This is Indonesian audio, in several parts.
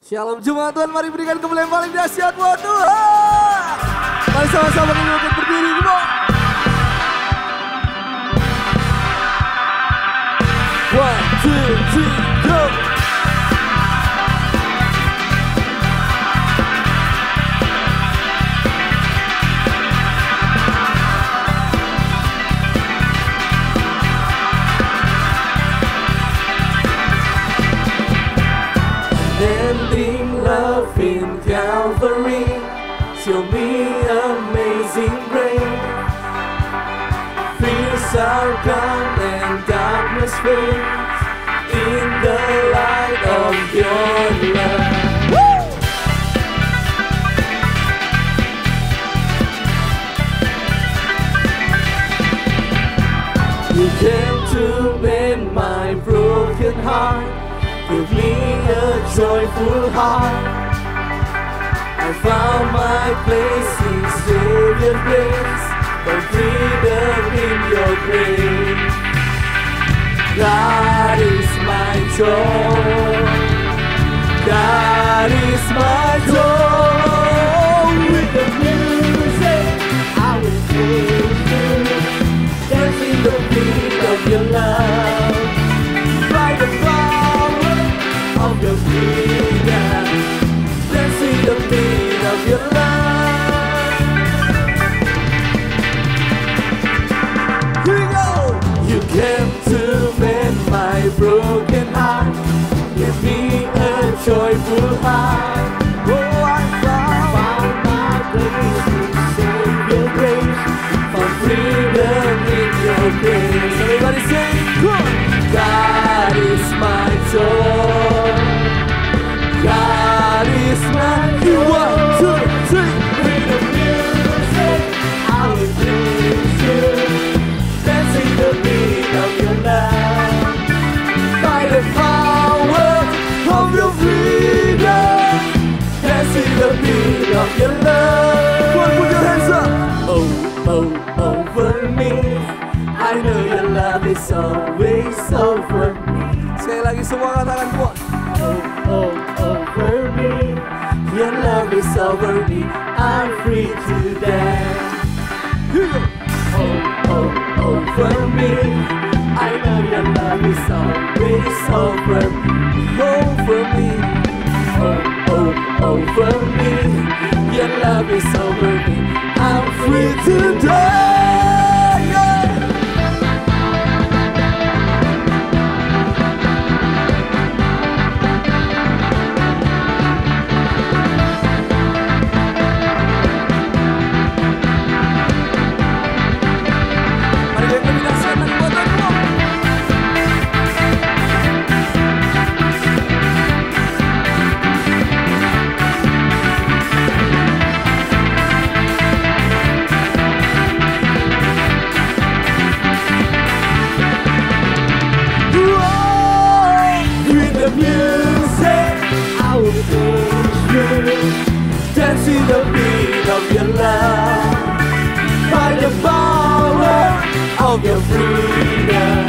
Shalom Jemaat Tuhan, mari berikan kemuliaan paling dahsyat buat Tuhan. Mari sama-sama kita berdiri, come on. 1, 2, 3, go. Ending love in Calvary, show me amazing grace. Fears are gone and darkness fades in the light of your love. Woo! You came to mend my broken heart, give me a joyful heart. I found my place in Savior's grace, found freedom in your grace. God is my joy, God is my joy. With the music I will praise you, dance in the beat of your love. By the power of your freedom, dance in the beat of your love. Here we go. You came to mend my broken heart, give me a joyful heart. Oh, I found my place in Savior's grace, found freedom in your grace. Everybody say, good. God is my joy, God is my joy. 1, 2, 3. With the music I will praise you, dancing the beat of your love. By the power of your freedom, dancing the beat of your love. Come on, put your hands up. Oh, oh, over me, I know your love is always over me. Sekali lagi semua katakan kuat. Oh, oh, over me, your love is over me, I'm free to dance. Oh, oh, over me, I know your love is always over me, over me. Oh, oh, over me, your love is over me, I'm free to dance. Dancing the beat of your love, by the power of your freedom,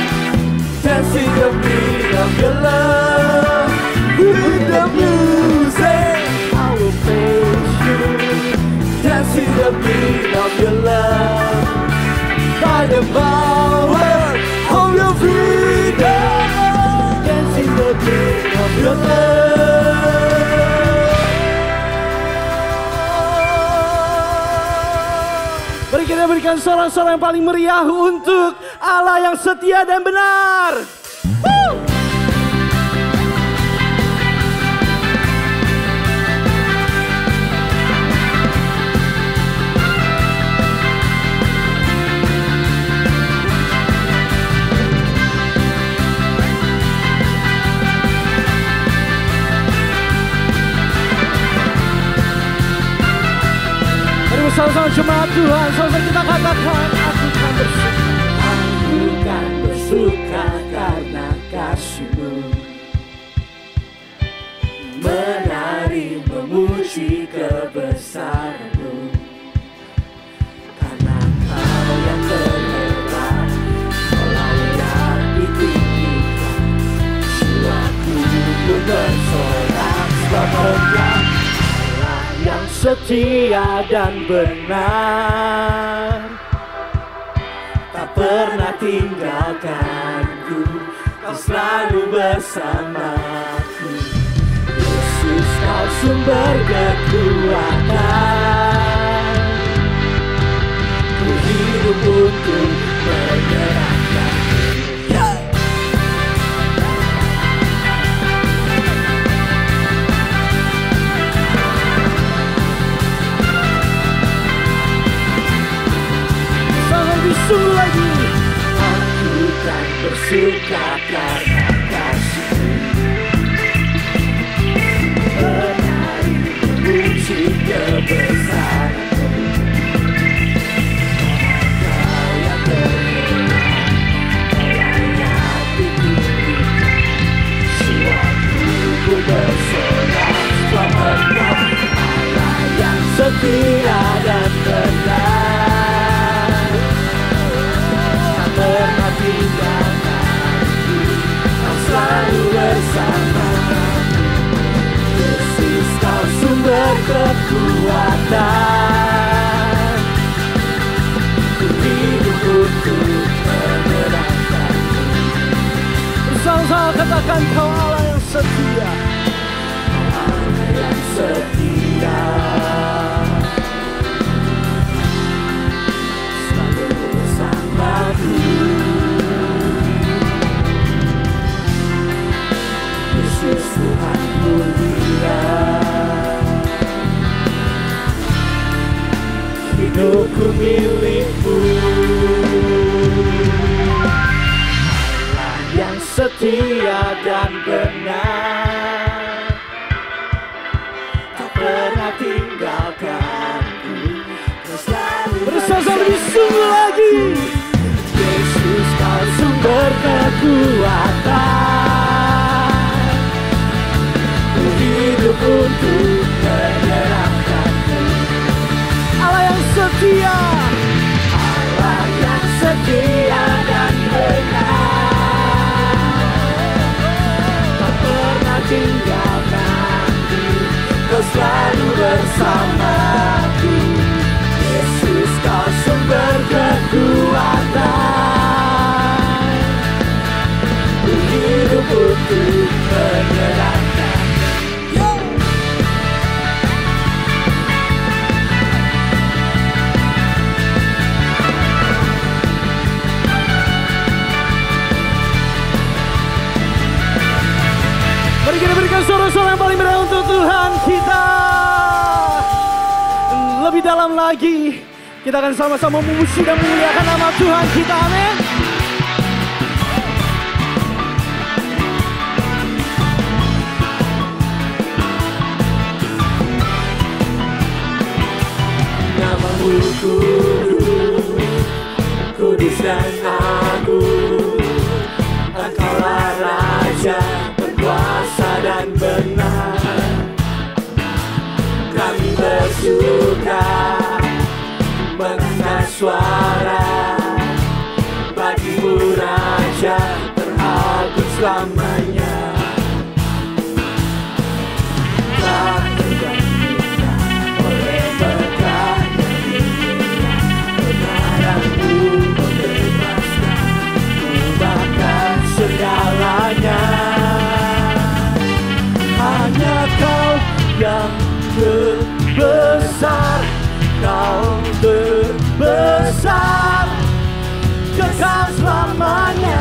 dancing the beat of your love. With the music I will praise you, dancing the beat of your love, by the power of your freedom, dancing the beat of your love. Mari kita berikan sorak-sorak yang paling meriah untuk Allah yang setia dan benar. Woo! Sama-sama jemaat Tuhan, sama-sama kita katakan, aku kan bersuka. Aku kan bersuka karena kasih-Mu, menari memuji kebesaran-Mu. Karena Kau yang terhebat, Kau layak ditinggikan, jiwaku pun bersorak sebab setia dan benar, tak pernah tinggalkanku, kau selalu bersamaku. Yesus, kau sumber kekuatan, ku hidup untuk menyerahkan. Sungguh lagi, aku kan bersuka karena kasih-Mu, menari memuji kebesaran-Mu. Kau yang berkenan, Kau layak ditinggikan, jiwaku pun bersorak selamat Kau, Allah yang setia dan benar, pernah tinggalkanku, kau selalu bersamaku. Yesus, kau sumber kekuatan, ku hidup untuk menyerahkanmu. bersama-sama katakan kau Allah yang setia. Allah yang setia, selalu bersamaku. Yesus Tuhan mulia, hidupku milik-Mu. Allah yang setia dan benar, tak pernah tinggalkanku, kau selalu Bersama lebih sungguh lagi. Yesus, kau sumber kekuatan, ku hidup untuk menyerahkanmu. Allah yang setia, Allah yang setia dan benar, tak pernah tinggalkanku, kau selalu bersamaku. Yesus, kau sumber kekuatan, ku hidup untuk menyerahkan. mari kita berikan suara-suara yang paling meriah untuk Tuhan kita. Lebih dalam lagi, kita akan sama-sama memuji dan memuliakan nama Tuhan kita. Amin. Nama-Mu kudus, kudus dan agung, Engkaulah Raja berkuasa dan benar. Kami bersuka mengangkat suara bagi-Mu, Raja teragung selamanya. Tak tergantikan oleh berkat kebenaran-Mu membebaskan, mengubahkan segalanya. Hanya Kau yang terbesar, Kau terbesar, kekal selamanya.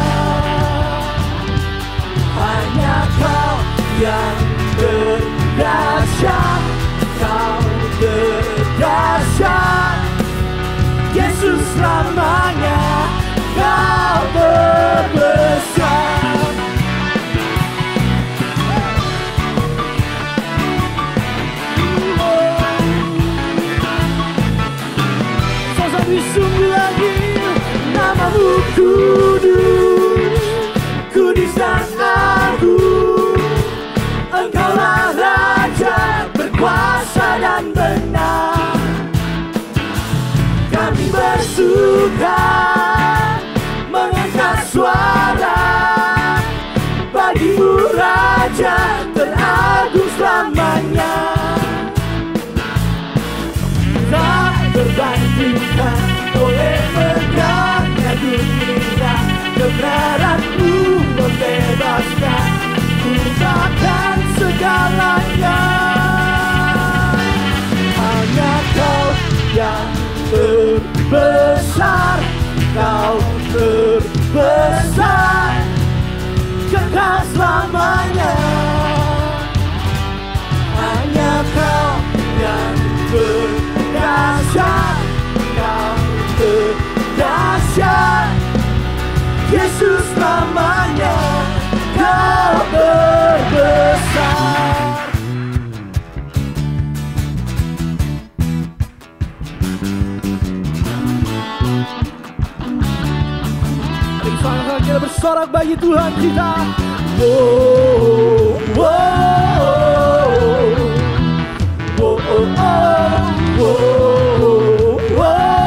Hanya Kau yang terdahsyat, Kau terdahsyat, Yesus selamanya, Kau terbesar. Sungguh lagi, Nama-Mu kudus, dunia, kebenaran-Mu membebaskan. Ku takkan segalanya. Hanya Kau yang terbesar, Kau terbesar, kekal selamanya. Hanya Kau yang berdahsyat, Kau berdahsyat, Yesus namanya. Kau terbesar. Sama-sama kita bersorak bagi Tuhan kita. Wow, wow, wow, wow, wow,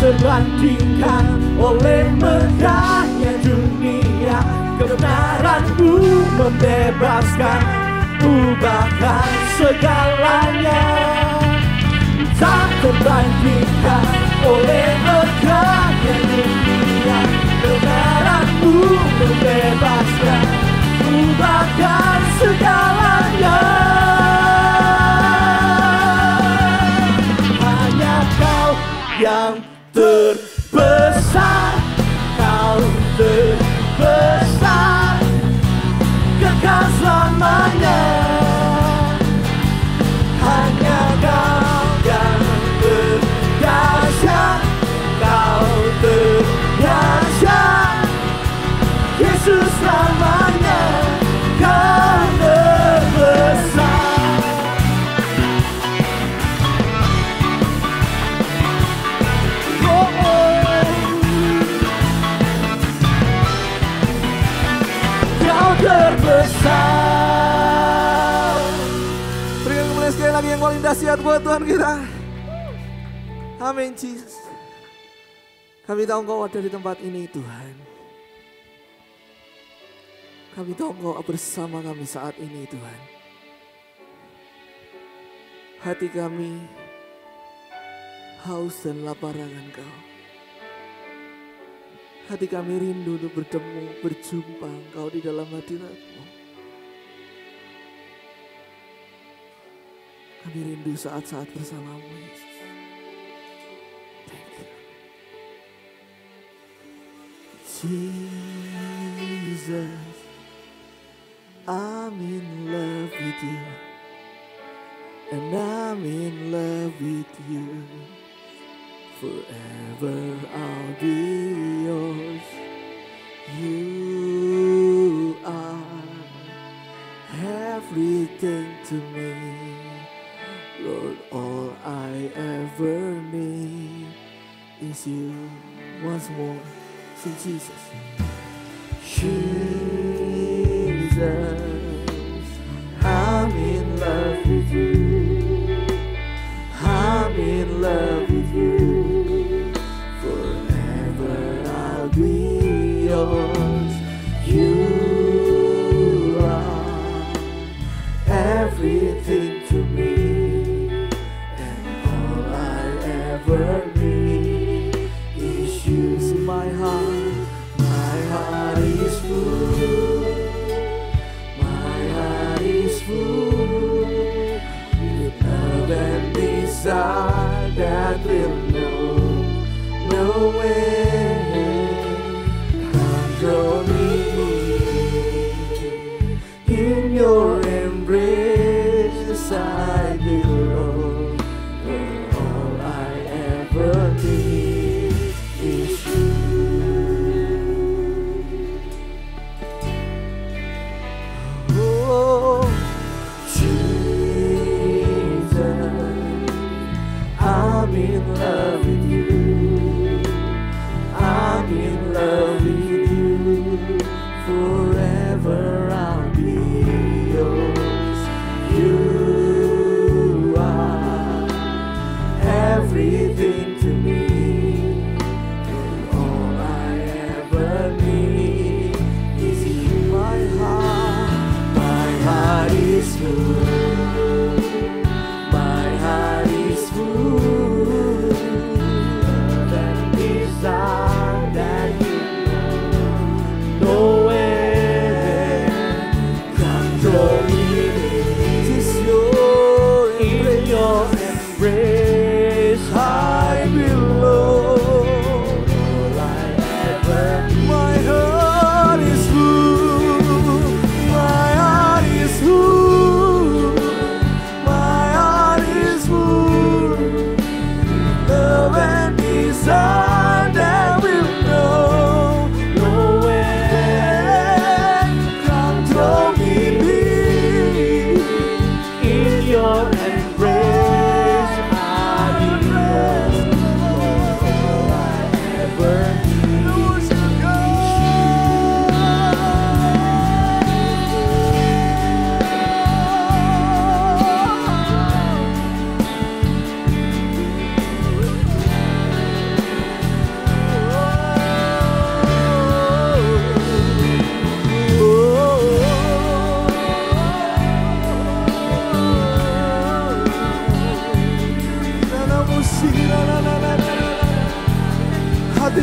terbandingkan oleh megahnya dunia, kebenaran-Mu membebaskan, ubahkan segalanya. Tak terbandingkan oleh megahnya dunia, kebenaran-Mu membebaskan, ubahkan segalanya. Hanya Kau yang terbesar, Kau terbesar, kekal selamanya. Hanya Kau yang berdahsyat, Kau berdahsyat, Yesus selamanya. Kau terbesar. Terbesar. Berikan kemuliaan sekali lagi yang paling dahsyat buat Tuhan kita. Amin, Jesus. Kami tahu Engkau ada di tempat ini, Tuhan. Kami tahu Engkau bersama kami saat ini, Tuhan. Hati kami haus dan lapar akan Engkau. Hati kami rindu untuk bertemu, berjumpa Engkau di dalam hadirat-Mu. Kami rindu saat-saat bersama-Mu, Yesus. Thank you. Jesus, I'm in love with you. And I'm in love with you. Forever I'll be yours. You are everything to me. Lord, all I ever need is you. Once more, sing Jesus. Jesus, I'm in love with you. I'm in love with you. Forever I'll be yours. You are everything to me, and all I ever need is you. See, my heart is full. My heart is full.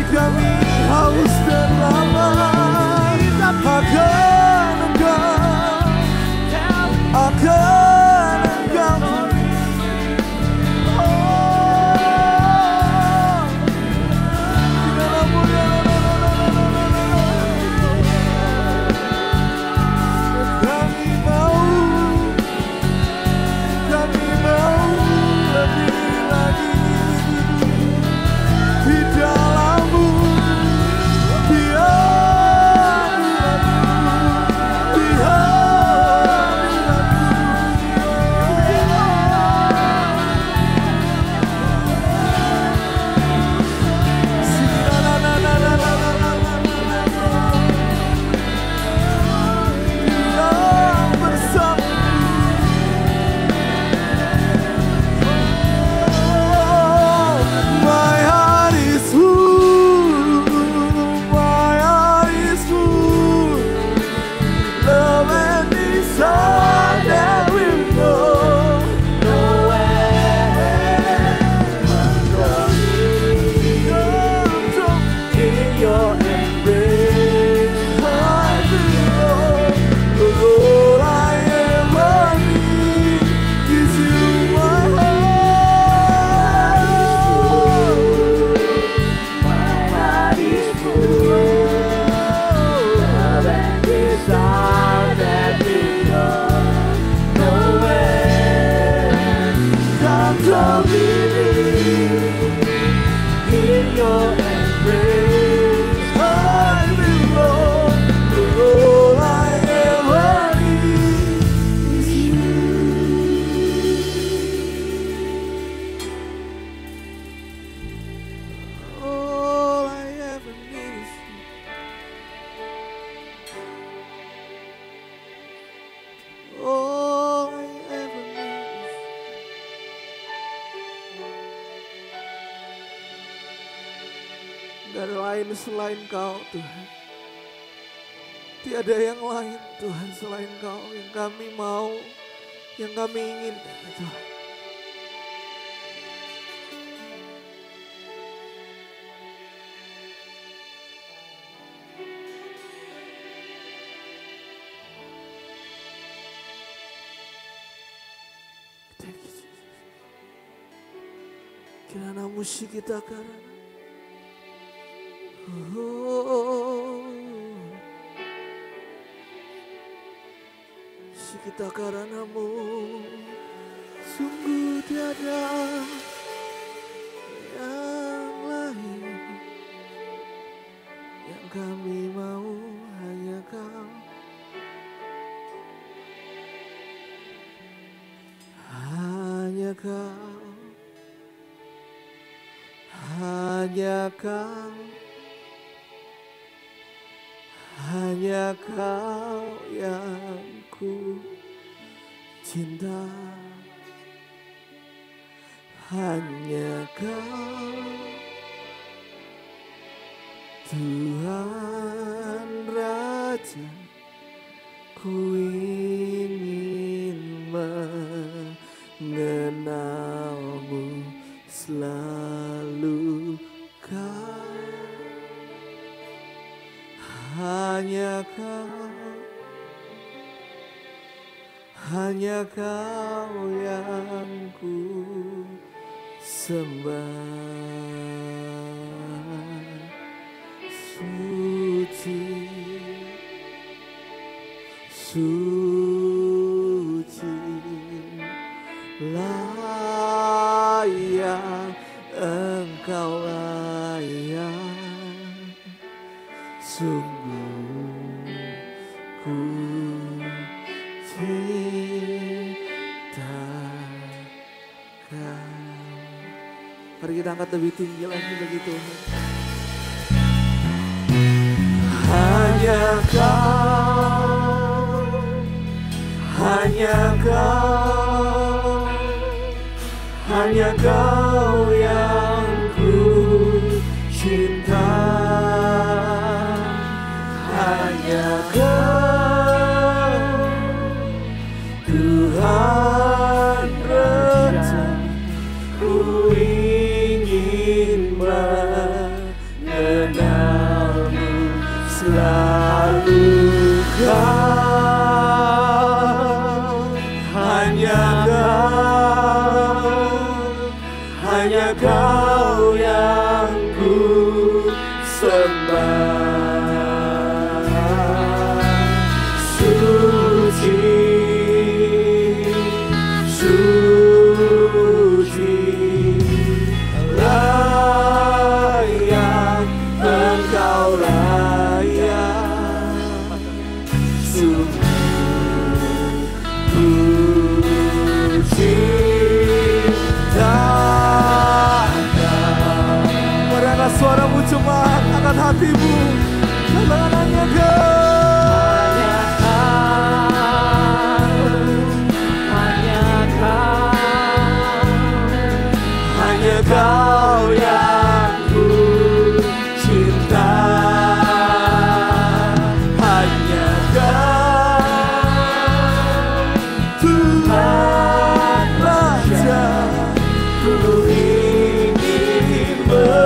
kami haus dan lapar akan Engkau, akan Engkau. Gak ada lain selain Kau Tuhan. Tiada yang lain Tuhan selain Kau yang kami mau, yang kami ingin Tuhan. Thank you Jesus. Kirana musik kita karena kita karena-Mu sungguh tiada yang lain yang kami mau, hanya Kau, hanya Kau, hanya Kau. Hanya Kau yang ku cinta, hanya Kau Tuhan Raja, ku ingin mengenal-Mu selalu Kau. Hanya Kau, hanya Kau yang ku sembah. Suci, suci, layak Engkau, layak. Sungguh ku cinta Kau. Mari kita angkat lebih tinggi lagi bagi Tuhan. Hanya Kau, hanya Kau, hanya Kau yang ku cinta. Hanya Kau Tuhan Raja, ku ingin mengenal sembah. Suci, suci, layak Engkau layak. Sungguh ku cinta Kau. Marilah suaramu jemaat angkat hatimu, katakan hanya Kau. Kau yang ku cinta, hanya Kau Tuhan Raja. Ku ingin mengenal Kau,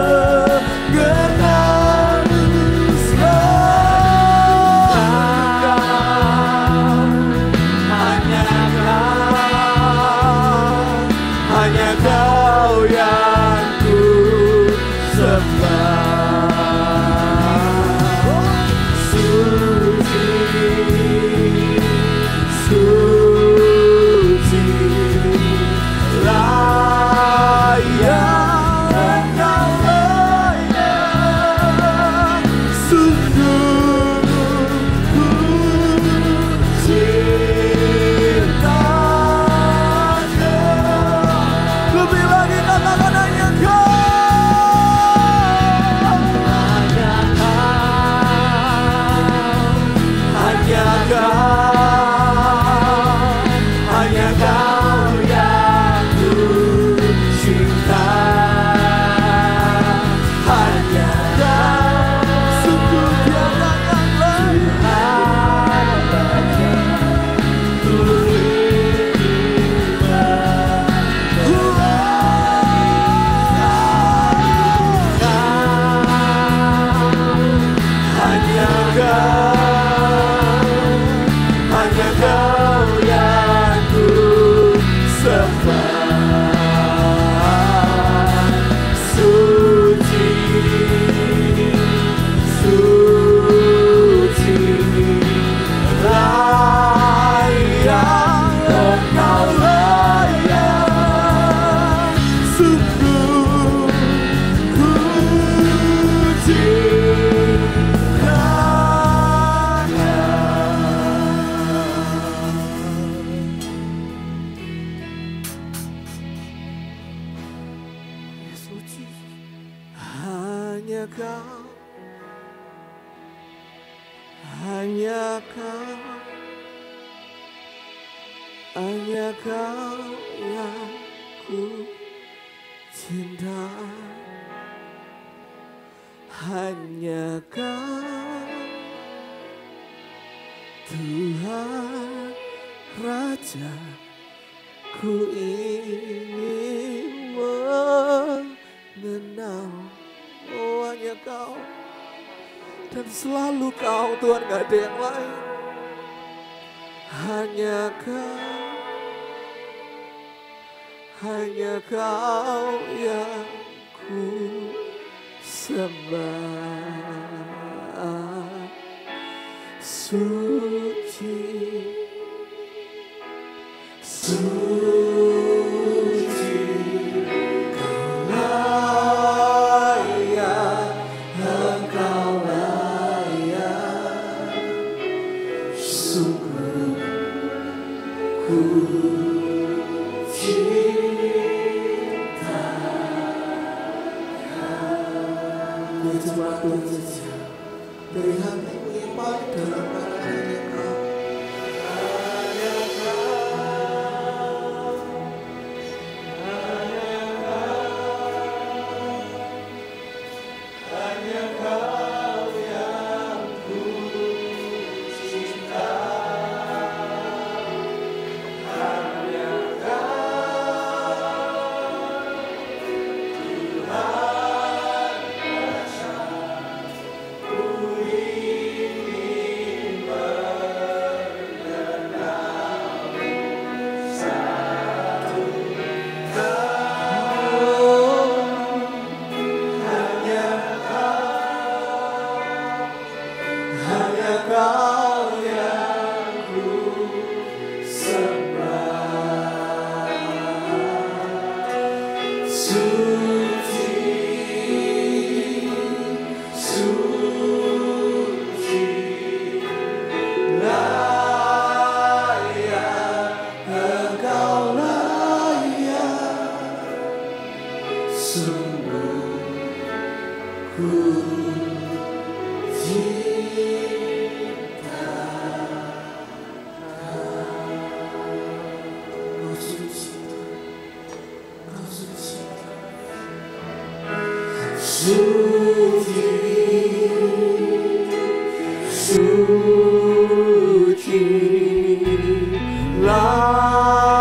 hanya Kau yang hanya Kau yang ku cinta, hanya Kau Tuhan Raja. Ku ingin mengenal, oh hanya Kau, dan selalu Kau Tuhan, gak ada yang lain. Hanya Kau yang ku sembah. Suci, suci, Kau layak, Engkau layak. Sungguh ku cinta Kau. Cuma Tuhan saja dari hatimu yang paling dalam, hanya Kau. Ku ingin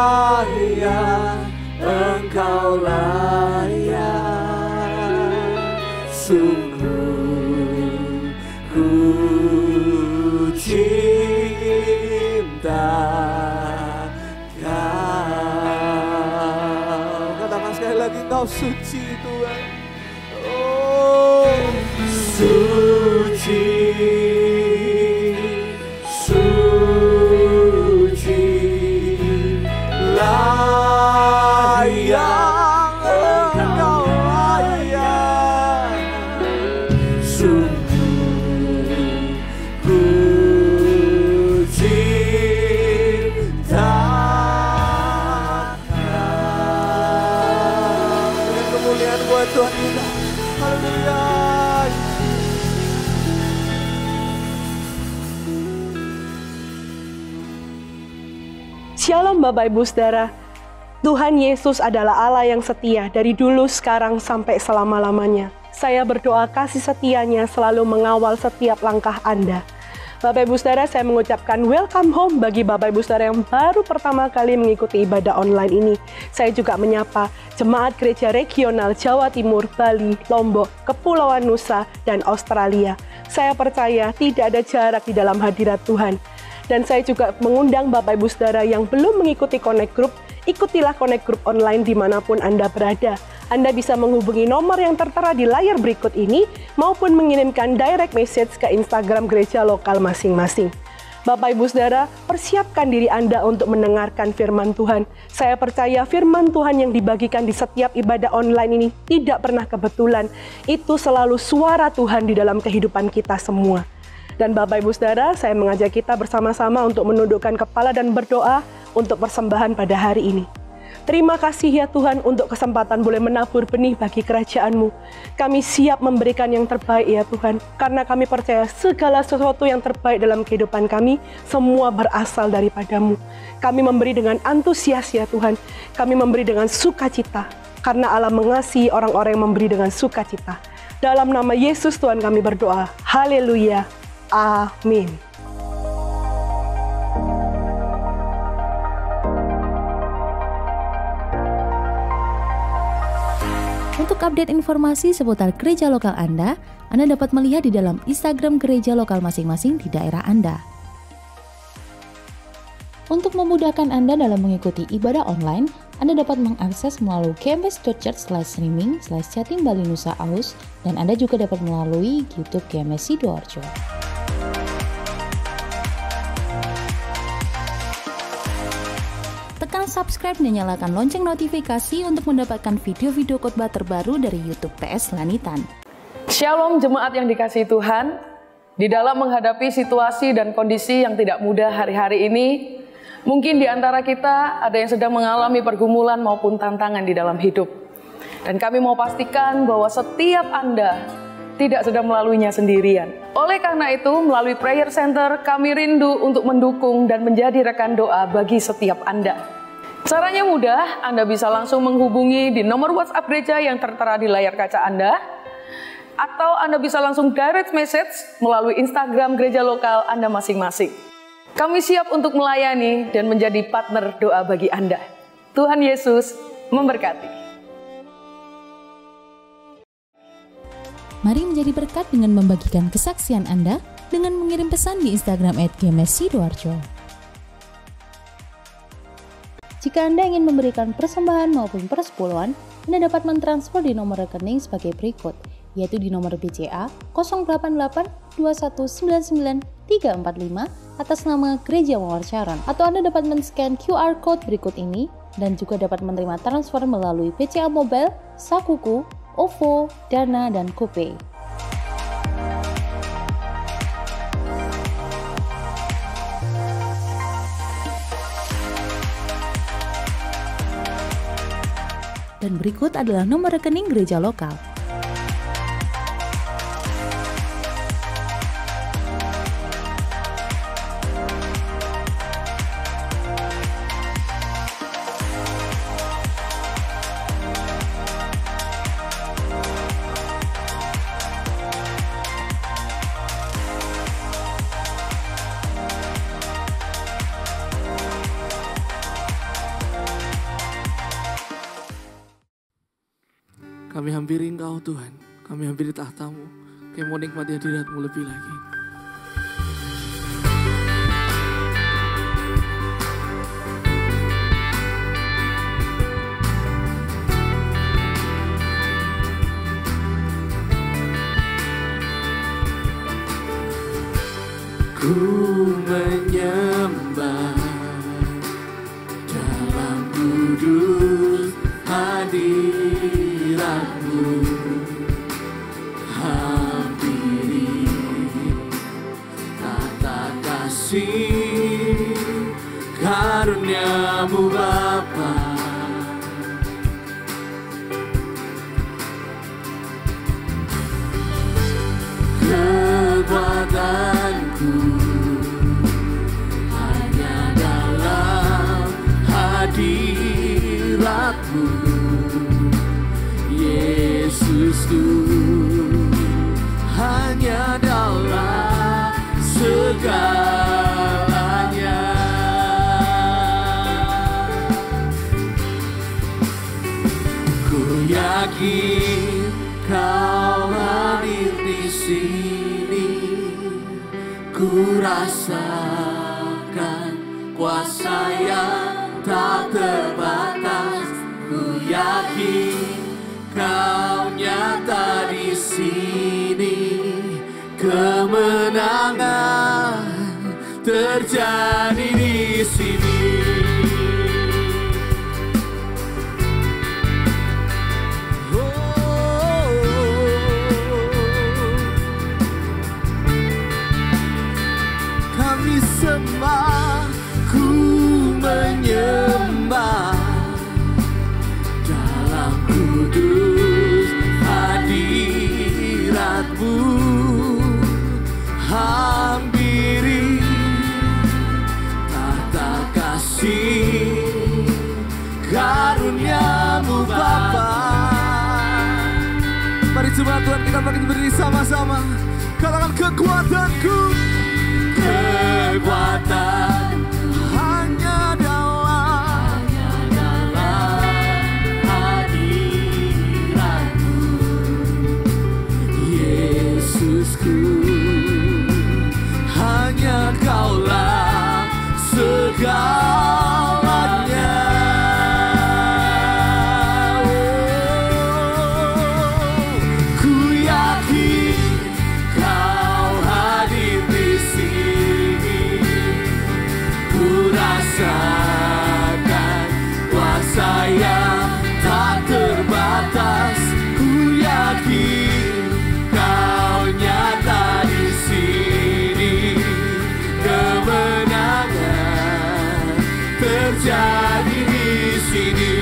Layak, Engkau layak, sungguh ku cinta Kau. Katakan sekali lagi, Kau suci Tuhan. Oh, suci, suci, layak, Engkau layak, sungguh ku cinta Kau. Dengan kemuliaan buat Tuhan kita. Haleluya. Shalom Bapak Ibu Saudara, Tuhan Yesus adalah Allah yang setia dari dulu, sekarang, sampai selama-lamanya. Saya berdoa kasih setianya selalu mengawal setiap langkah Anda. Bapak Ibu Saudara, saya mengucapkan welcome home bagi Bapak Ibu Saudara yang baru pertama kali mengikuti ibadah online ini. Saya juga menyapa Jemaat Gereja Regional Jawa Timur, Bali, Lombok, Kepulauan Nusa, dan Australia. Saya percaya tidak ada jarak di dalam hadirat Tuhan. Dan saya juga mengundang Bapak Ibu Saudara yang belum mengikuti Connect Group, ikutilah Connect Group online dimanapun Anda berada. Anda bisa menghubungi nomor yang tertera di layar berikut ini, maupun mengirimkan direct message ke Instagram gereja lokal masing-masing. Bapak Ibu Saudara, persiapkan diri Anda untuk mendengarkan firman Tuhan. Saya percaya firman Tuhan yang dibagikan di setiap ibadah online ini tidak pernah kebetulan. Itu selalu suara Tuhan di dalam kehidupan kita semua. Dan Bapak Ibu Saudara, saya mengajak kita bersama-sama untuk menundukkan kepala dan berdoa untuk persembahan pada hari ini. Terima kasih ya Tuhan untuk kesempatan boleh menabur benih bagi kerajaan-Mu. Kami siap memberikan yang terbaik ya Tuhan, karena kami percaya segala sesuatu yang terbaik dalam kehidupan kami, semua berasal daripada-Mu. Kami memberi dengan antusias ya Tuhan, kami memberi dengan sukacita, karena Allah mengasihi orang-orang yang memberi dengan sukacita. Dalam nama Yesus Tuhan kami berdoa, haleluya. Amin. Untuk update informasi seputar gereja lokal Anda dapat melihat di dalam Instagram gereja lokal masing-masing di daerah Anda. Untuk memudahkan Anda dalam mengikuti ibadah online, Anda dapat mengakses melalui gms.church/streaming/Jatim Bali Nusa Aus, dan Anda juga dapat melalui YouTube GMS Sidoarjo. Tekan subscribe dan nyalakan lonceng notifikasi untuk mendapatkan video-video khotbah terbaru dari YouTube TS Lanitan. Shalom jemaat yang dikasihi Tuhan. Di dalam menghadapi situasi dan kondisi yang tidak mudah hari-hari ini, mungkin di antara kita ada yang sedang mengalami pergumulan maupun tantangan di dalam hidup. Dan kami mau pastikan bahwa setiap Anda tidak sedang melaluinya sendirian. Oleh karena itu, melalui Prayer Center, kami rindu untuk mendukung dan menjadi rekan doa bagi setiap Anda. Caranya mudah, Anda bisa langsung menghubungi di nomor WhatsApp gereja yang tertera di layar kaca Anda, atau Anda bisa langsung direct message melalui Instagram gereja lokal Anda masing-masing. Kami siap untuk melayani dan menjadi partner doa bagi Anda. Tuhan Yesus memberkati. Mari menjadi berkat dengan membagikan kesaksian Anda dengan mengirim pesan di Instagram @gms_sidoarjo. Jika Anda ingin memberikan persembahan maupun persepuluhan, Anda dapat mentransfer di nomor rekening sebagai berikut, yaitu di nomor BCA 088-2199345 atas nama Gereja Mawar Charon, atau Anda dapat men-scan QR Code berikut ini dan juga dapat menerima transfer melalui BCA Mobile, Sakuku, OVO, Dana, dan GoPay. Dan berikut adalah nomor rekening gereja lokal. Kami hampiri Engkau Tuhan, kami hampiri tahta-Mu, kami mau nikmati hadirat-Mu lebih lagi. Ku menyembah dalam kudus hadirat-Mu, hampiri tata kasih karunia-Mu Bapa. Kekuatanku hanya dalam hadirat-Mu, Yesusku, hanya dalam segalanya. Ku yakin Kau hadir di sini, ku rasakan kuasa yang tak terbatas. Ku yakin Kau nyata di sini, kemenangan terjadi di sini. Kami sembah, ku menyembah dalam kudus hadirat-Mu, hampiri tata kasih karunia-Mu Bapa. Mari jemaat Tuhan kita bangkit berdiri sama-sama. Katakan kekuatanku, kekuatan hanya dalam hadirat-Mu, Yesusku, hanya Kaulah segalanya. Ku yakin Kau hadir di sini, ku rasakan kuasa yang tak terbatas. Ku yakin Kau nyata di sini, kemenangan terjadi di sini.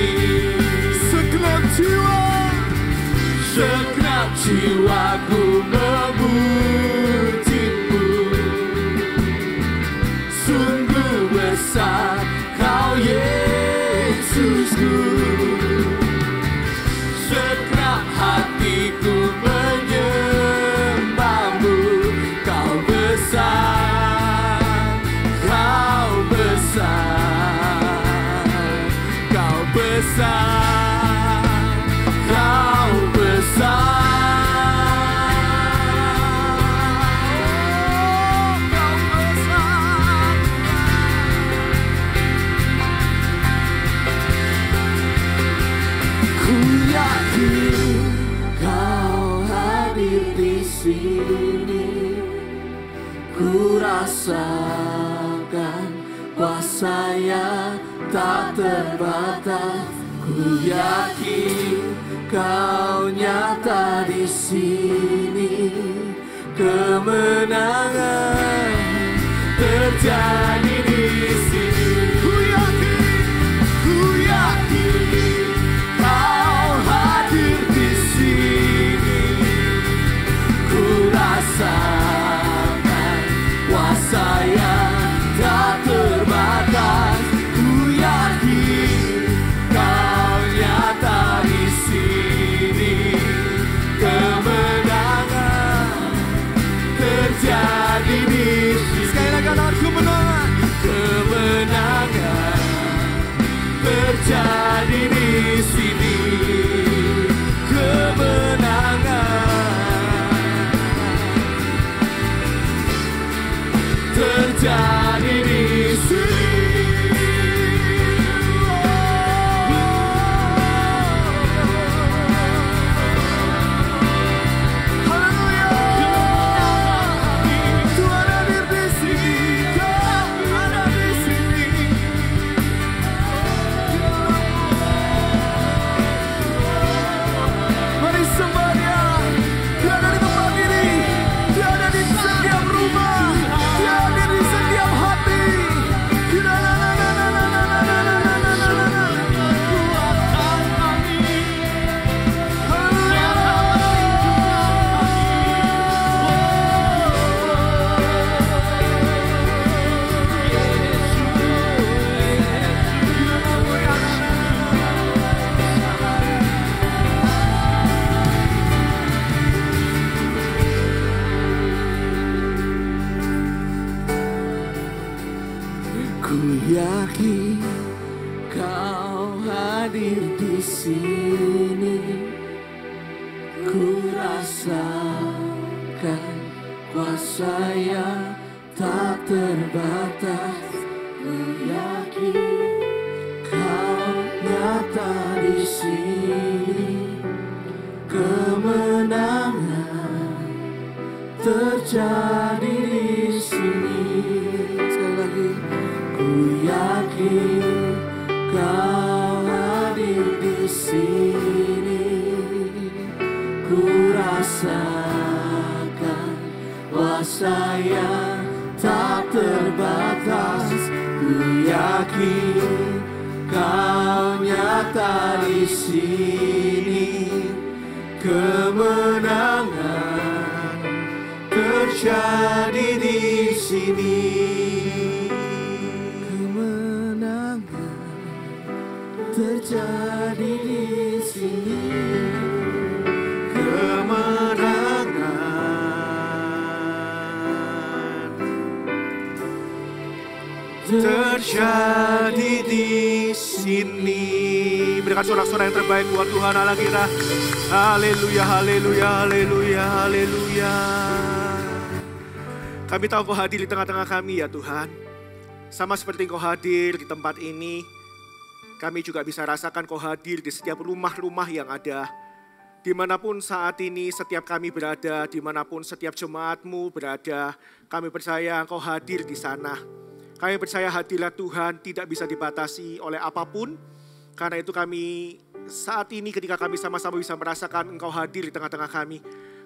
Segenap jiwaku memuji-Mu, sungguh besar Kau Yesusku. Segenap hatiku menyembah-Mu, Kau besar, Kau besar, Kau besar, Kau besar. Ku yakin Kau hadir di sini, ku rasakan kuasa yang tak terbatas. Ku yakin Kau nyata di sini, kemenangan terjadi di sini. Ku yakin Kau hadir di sini, ku rasakan kuasa yang tak terbatas. Ku yakin Kau nyata di sini, kemenangan terjadi di sini. Sekali lagi katakan kemenangan, kemenangan terjadi di sini. terjadi di sini. Ku yakin Kau hadir di sini. Ku rasakan kuasa yang tak terbatas. Ku yakin Kau nyata di sini. Kemenangan terjadi di sini. Sekali lagi. Ku yakin Kau hadir di sini. Ku rasakan kuasa yang tak terbatas. Ku yakin Kau nyata di sini. Kemenangan terjadi di sini. Terjadi di sini. Kemenangan terjadi di sini. Berikan sorak-sorai yang terbaik buat Tuhan Allah kita. Haleluya, haleluya, haleluya, haleluya. Kami tahu Kau hadir di tengah-tengah kami ya Tuhan. Sama seperti Kau hadir di tempat ini, kami juga bisa rasakan Kau hadir di setiap rumah-rumah yang ada. Dimanapun saat ini setiap kami berada, dimanapun setiap jemaat-Mu berada, kami percaya Engkau hadir di sana. Kami percaya hadirat Tuhan tidak bisa dibatasi oleh apapun. Karena itu kami saat ini ketika kami sama-sama bisa merasakan Engkau hadir di tengah-tengah kami.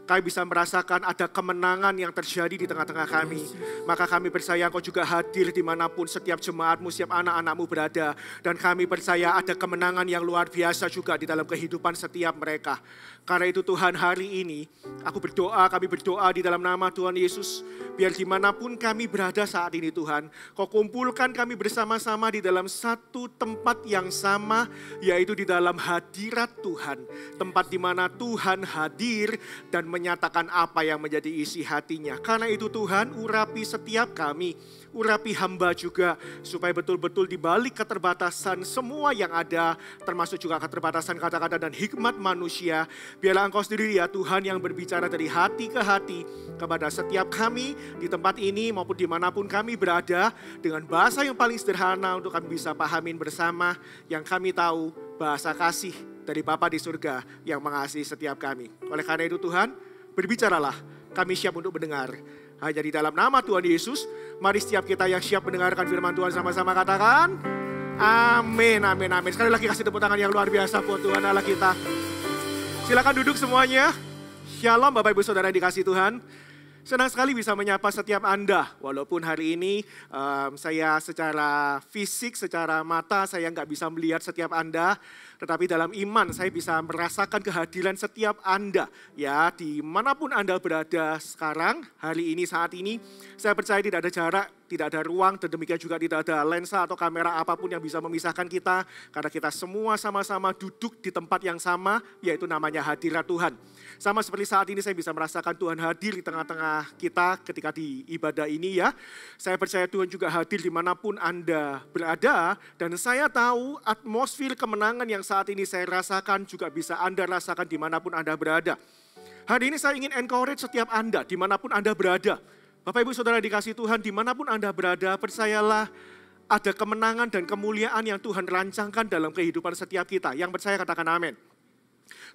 Kami bisa merasakan ada kemenangan yang terjadi di tengah-tengah kami. Maka kami percaya Engkau juga hadir dimanapun setiap jemaat-Mu, setiap anak-anak-Mu berada. Dan kami percaya ada kemenangan yang luar biasa juga di dalam kehidupan setiap mereka. Karena itu Tuhan hari ini, kami berdoa di dalam nama Tuhan Yesus. Biar dimanapun kami berada saat ini Tuhan, Kau kumpulkan kami bersama-sama di dalam satu tempat yang sama, yaitu di dalam hadirat Tuhan. Tempat di mana Tuhan hadir dan menyatakan apa yang menjadi isi hatinya. Karena itu Tuhan, urapi setiap kami, urapi hamba juga, supaya betul-betul di balik keterbatasan semua yang ada, termasuk juga keterbatasan kata-kata dan hikmat manusia, biarlah Engkau sendiri ya Tuhan yang berbicara dari hati ke hati kepada setiap kami di tempat ini maupun dimanapun kami berada, dengan bahasa yang paling sederhana untuk kami bisa pahamin bersama, yang kami tahu bahasa kasih dari Bapa di surga yang mengasihi setiap kami. Oleh karena itu Tuhan, berbicaralah, kami siap untuk mendengar. Hanya di dalam nama Tuhan Yesus, mari setiap kita yang siap mendengarkan firman Tuhan sama-sama katakan, amin, amin, amin. Sekali lagi kasih tepuk tangan yang luar biasa buat Tuhan Allah kita. Silakan duduk semuanya. Shalom Bapak Ibu Saudara yang dikasihi Tuhan. Senang sekali bisa menyapa setiap Anda. Walaupun hari ini saya secara fisik, secara mata saya nggak bisa melihat setiap Anda. Tetapi dalam iman saya bisa merasakan kehadiran setiap Anda. Ya, dimanapun Anda berada sekarang, hari ini, saat ini. Saya percaya tidak ada jarak, tidak ada ruang, dan demikian juga tidak ada lensa atau kamera apapun yang bisa memisahkan kita. Karena kita semua sama-sama duduk di tempat yang sama, yaitu namanya hadirat Tuhan. Sama seperti saat ini saya bisa merasakan Tuhan hadir di tengah-tengah kita ketika di ibadah ini ya. Saya percaya Tuhan juga hadir dimanapun Anda berada. Dan saya tahu atmosfer kemenangan yang saat ini saya rasakan juga bisa Anda rasakan dimanapun Anda berada. Hari ini saya ingin encourage setiap Anda dimanapun Anda berada. Bapak Ibu Saudara dikasih Tuhan, dimanapun Anda berada, percayalah ada kemenangan dan kemuliaan yang Tuhan rancangkan dalam kehidupan setiap kita. Yang percaya katakan amin.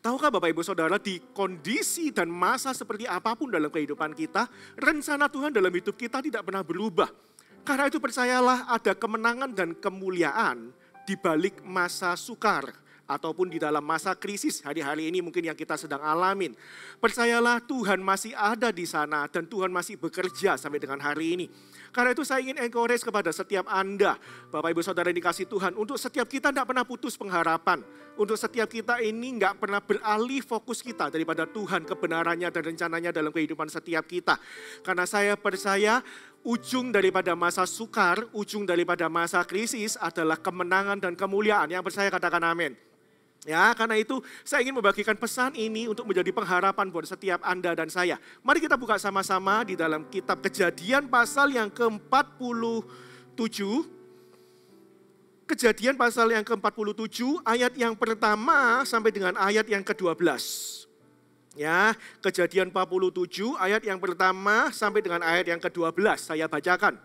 Tahukah Bapak Ibu Saudara, di kondisi dan masa seperti apapun dalam kehidupan kita, rencana Tuhan dalam hidup kita tidak pernah berubah. Karena itu percayalah ada kemenangan dan kemuliaan di balik masa sukar ataupun di dalam masa krisis hari-hari ini mungkin yang kita sedang alamin. Percayalah Tuhan masih ada di sana dan Tuhan masih bekerja sampai dengan hari ini. Karena itu saya ingin encourage kepada setiap Anda, Bapak Ibu Saudara yang dikasih Tuhan, untuk setiap kita tidak pernah putus pengharapan. Untuk setiap kita ini nggak pernah beralih fokus kita daripada Tuhan, kebenarannya dan rencananya dalam kehidupan setiap kita. Karena saya percaya ujung daripada masa sukar, ujung daripada masa krisis adalah kemenangan dan kemuliaan. Yang percaya katakan amin. Ya, karena itu saya ingin membagikan pesan ini untuk menjadi pengharapan buat setiap Anda dan saya. Mari kita buka sama-sama di dalam kitab Kejadian pasal yang ke-47. Kejadian pasal yang ke-47 ayat yang pertama sampai dengan ayat yang ke-12. Ya, Kejadian 47 ayat yang pertama sampai dengan ayat yang ke-12 saya bacakan.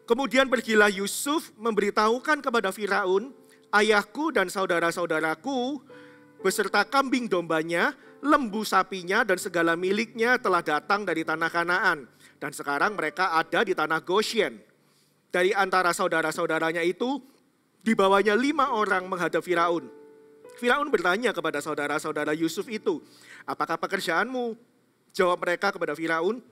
Kemudian pergilah Yusuf memberitahukan kepada Firaun, ayahku dan saudara-saudaraku beserta kambing dombanya, lembu sapinya dan segala miliknya telah datang dari tanah Kanaan. Dan sekarang mereka ada di tanah Goshen. Dari antara saudara-saudaranya itu, dibawanya 5 orang menghadap Firaun. Firaun bertanya kepada saudara-saudara Yusuf itu, apakah pekerjaanmu? Jawab mereka kepada Firaun,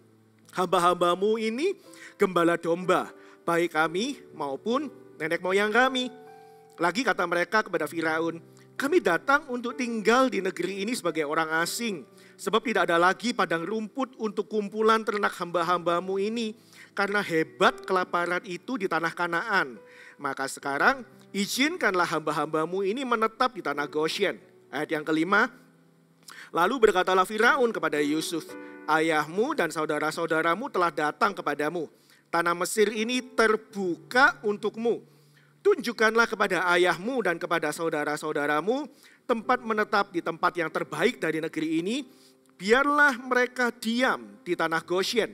hamba-hambamu ini gembala domba, baik kami maupun nenek moyang kami. Lagi kata mereka kepada Firaun, kami datang untuk tinggal di negeri ini sebagai orang asing. Sebab tidak ada lagi padang rumput untuk kumpulan ternak hamba-hambamu ini. Karena hebat kelaparan itu di tanah Kanaan. Maka sekarang izinkanlah hamba-hambamu ini menetap di tanah Goshen. Ayat yang kelima, lalu berkatalah Firaun kepada Yusuf, ayahmu dan saudara-saudaramu telah datang kepadamu. Tanah Mesir ini terbuka untukmu. Tunjukkanlah kepada ayahmu dan kepada saudara-saudaramu tempat menetap di tempat yang terbaik dari negeri ini. Biarlah mereka diam di tanah Goshen.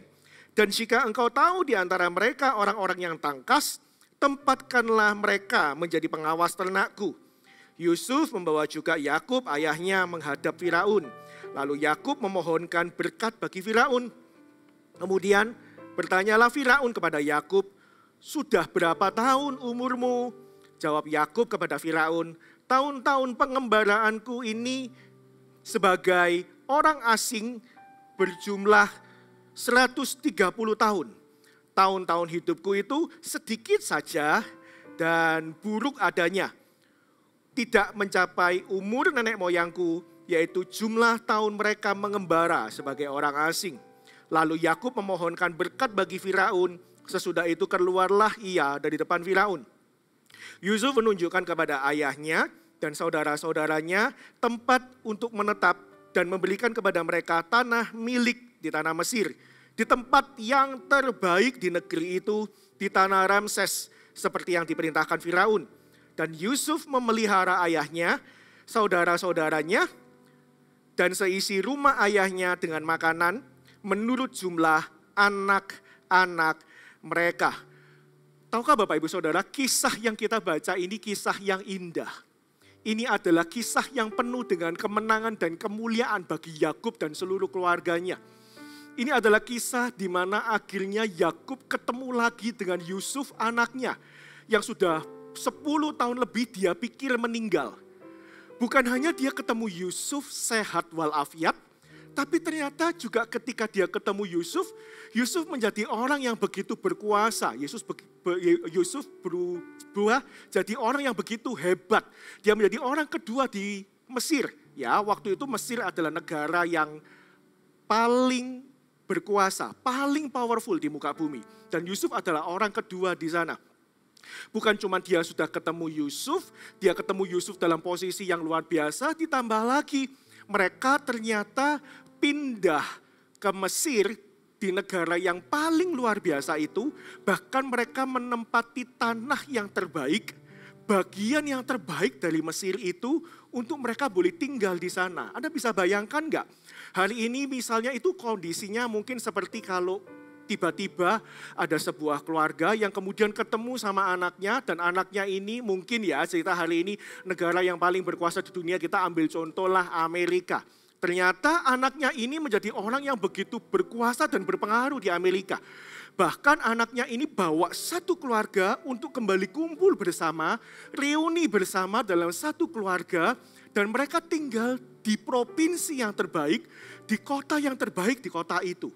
Dan jika engkau tahu di antara mereka orang-orang yang tangkas, tempatkanlah mereka menjadi pengawas ternakku. Yusuf membawa juga Yakub ayahnya menghadap Firaun. Lalu Yakub memohonkan berkat bagi Firaun. Kemudian bertanyalah Firaun kepada Yakub, sudah berapa tahun umurmu? Jawab Yakub kepada Firaun, tahun-tahun pengembaraanku ini sebagai orang asing berjumlah 130 tahun. Tahun-tahun hidupku itu sedikit saja dan buruk adanya. Tidak mencapai umur nenek moyangku, yaitu jumlah tahun mereka mengembara sebagai orang asing. Lalu Yakub memohonkan berkat bagi Firaun. Sesudah itu keluarlah ia dari depan Firaun. Yusuf menunjukkan kepada ayahnya dan saudara-saudaranya tempat untuk menetap dan memberikan kepada mereka tanah milik di tanah Mesir. Di tempat yang terbaik di negeri itu, di tanah Ramses, seperti yang diperintahkan Firaun. Dan Yusuf memelihara ayahnya, saudara-saudaranya, dan seisi rumah ayahnya dengan makanan menurut jumlah anak-anak mereka. Tahukah Bapak Ibu Saudara, kisah yang kita baca ini kisah yang indah. Ini adalah kisah yang penuh dengan kemenangan dan kemuliaan bagi Yakub dan seluruh keluarganya. Ini adalah kisah di mana akhirnya Yakub ketemu lagi dengan Yusuf anaknya yang sudah 10 tahun lebih dia pikir meninggal. Bukan hanya dia ketemu Yusuf sehat walafiat, tapi ternyata juga ketika dia ketemu Yusuf, Yusuf menjadi orang yang begitu berkuasa. Yusuf berubah jadi orang yang begitu hebat. Dia menjadi orang kedua di Mesir. Ya, waktu itu Mesir adalah negara yang paling berkuasa, paling powerful di muka bumi. Dan Yusuf adalah orang kedua di sana. Bukan cuma dia sudah ketemu Yusuf, dia ketemu Yusuf dalam posisi yang luar biasa, ditambah lagi mereka ternyata pindah ke Mesir di negara yang paling luar biasa itu, bahkan mereka menempati tanah yang terbaik, bagian yang terbaik dari Mesir itu untuk mereka boleh tinggal di sana. Anda bisa bayangkan nggak? Hari ini misalnya itu kondisinya mungkin seperti kalau tiba-tiba ada sebuah keluarga yang kemudian ketemu sama anaknya dan anaknya ini mungkin ya cerita hari ini negara yang paling berkuasa di dunia, kita ambil contohlah Amerika. Ternyata anaknya ini menjadi orang yang begitu berkuasa dan berpengaruh di Amerika. Bahkan anaknya ini bawa satu keluarga untuk kembali kumpul bersama, reuni bersama dalam satu keluarga, dan mereka tinggal di provinsi yang terbaik, di kota yang terbaik di kota itu.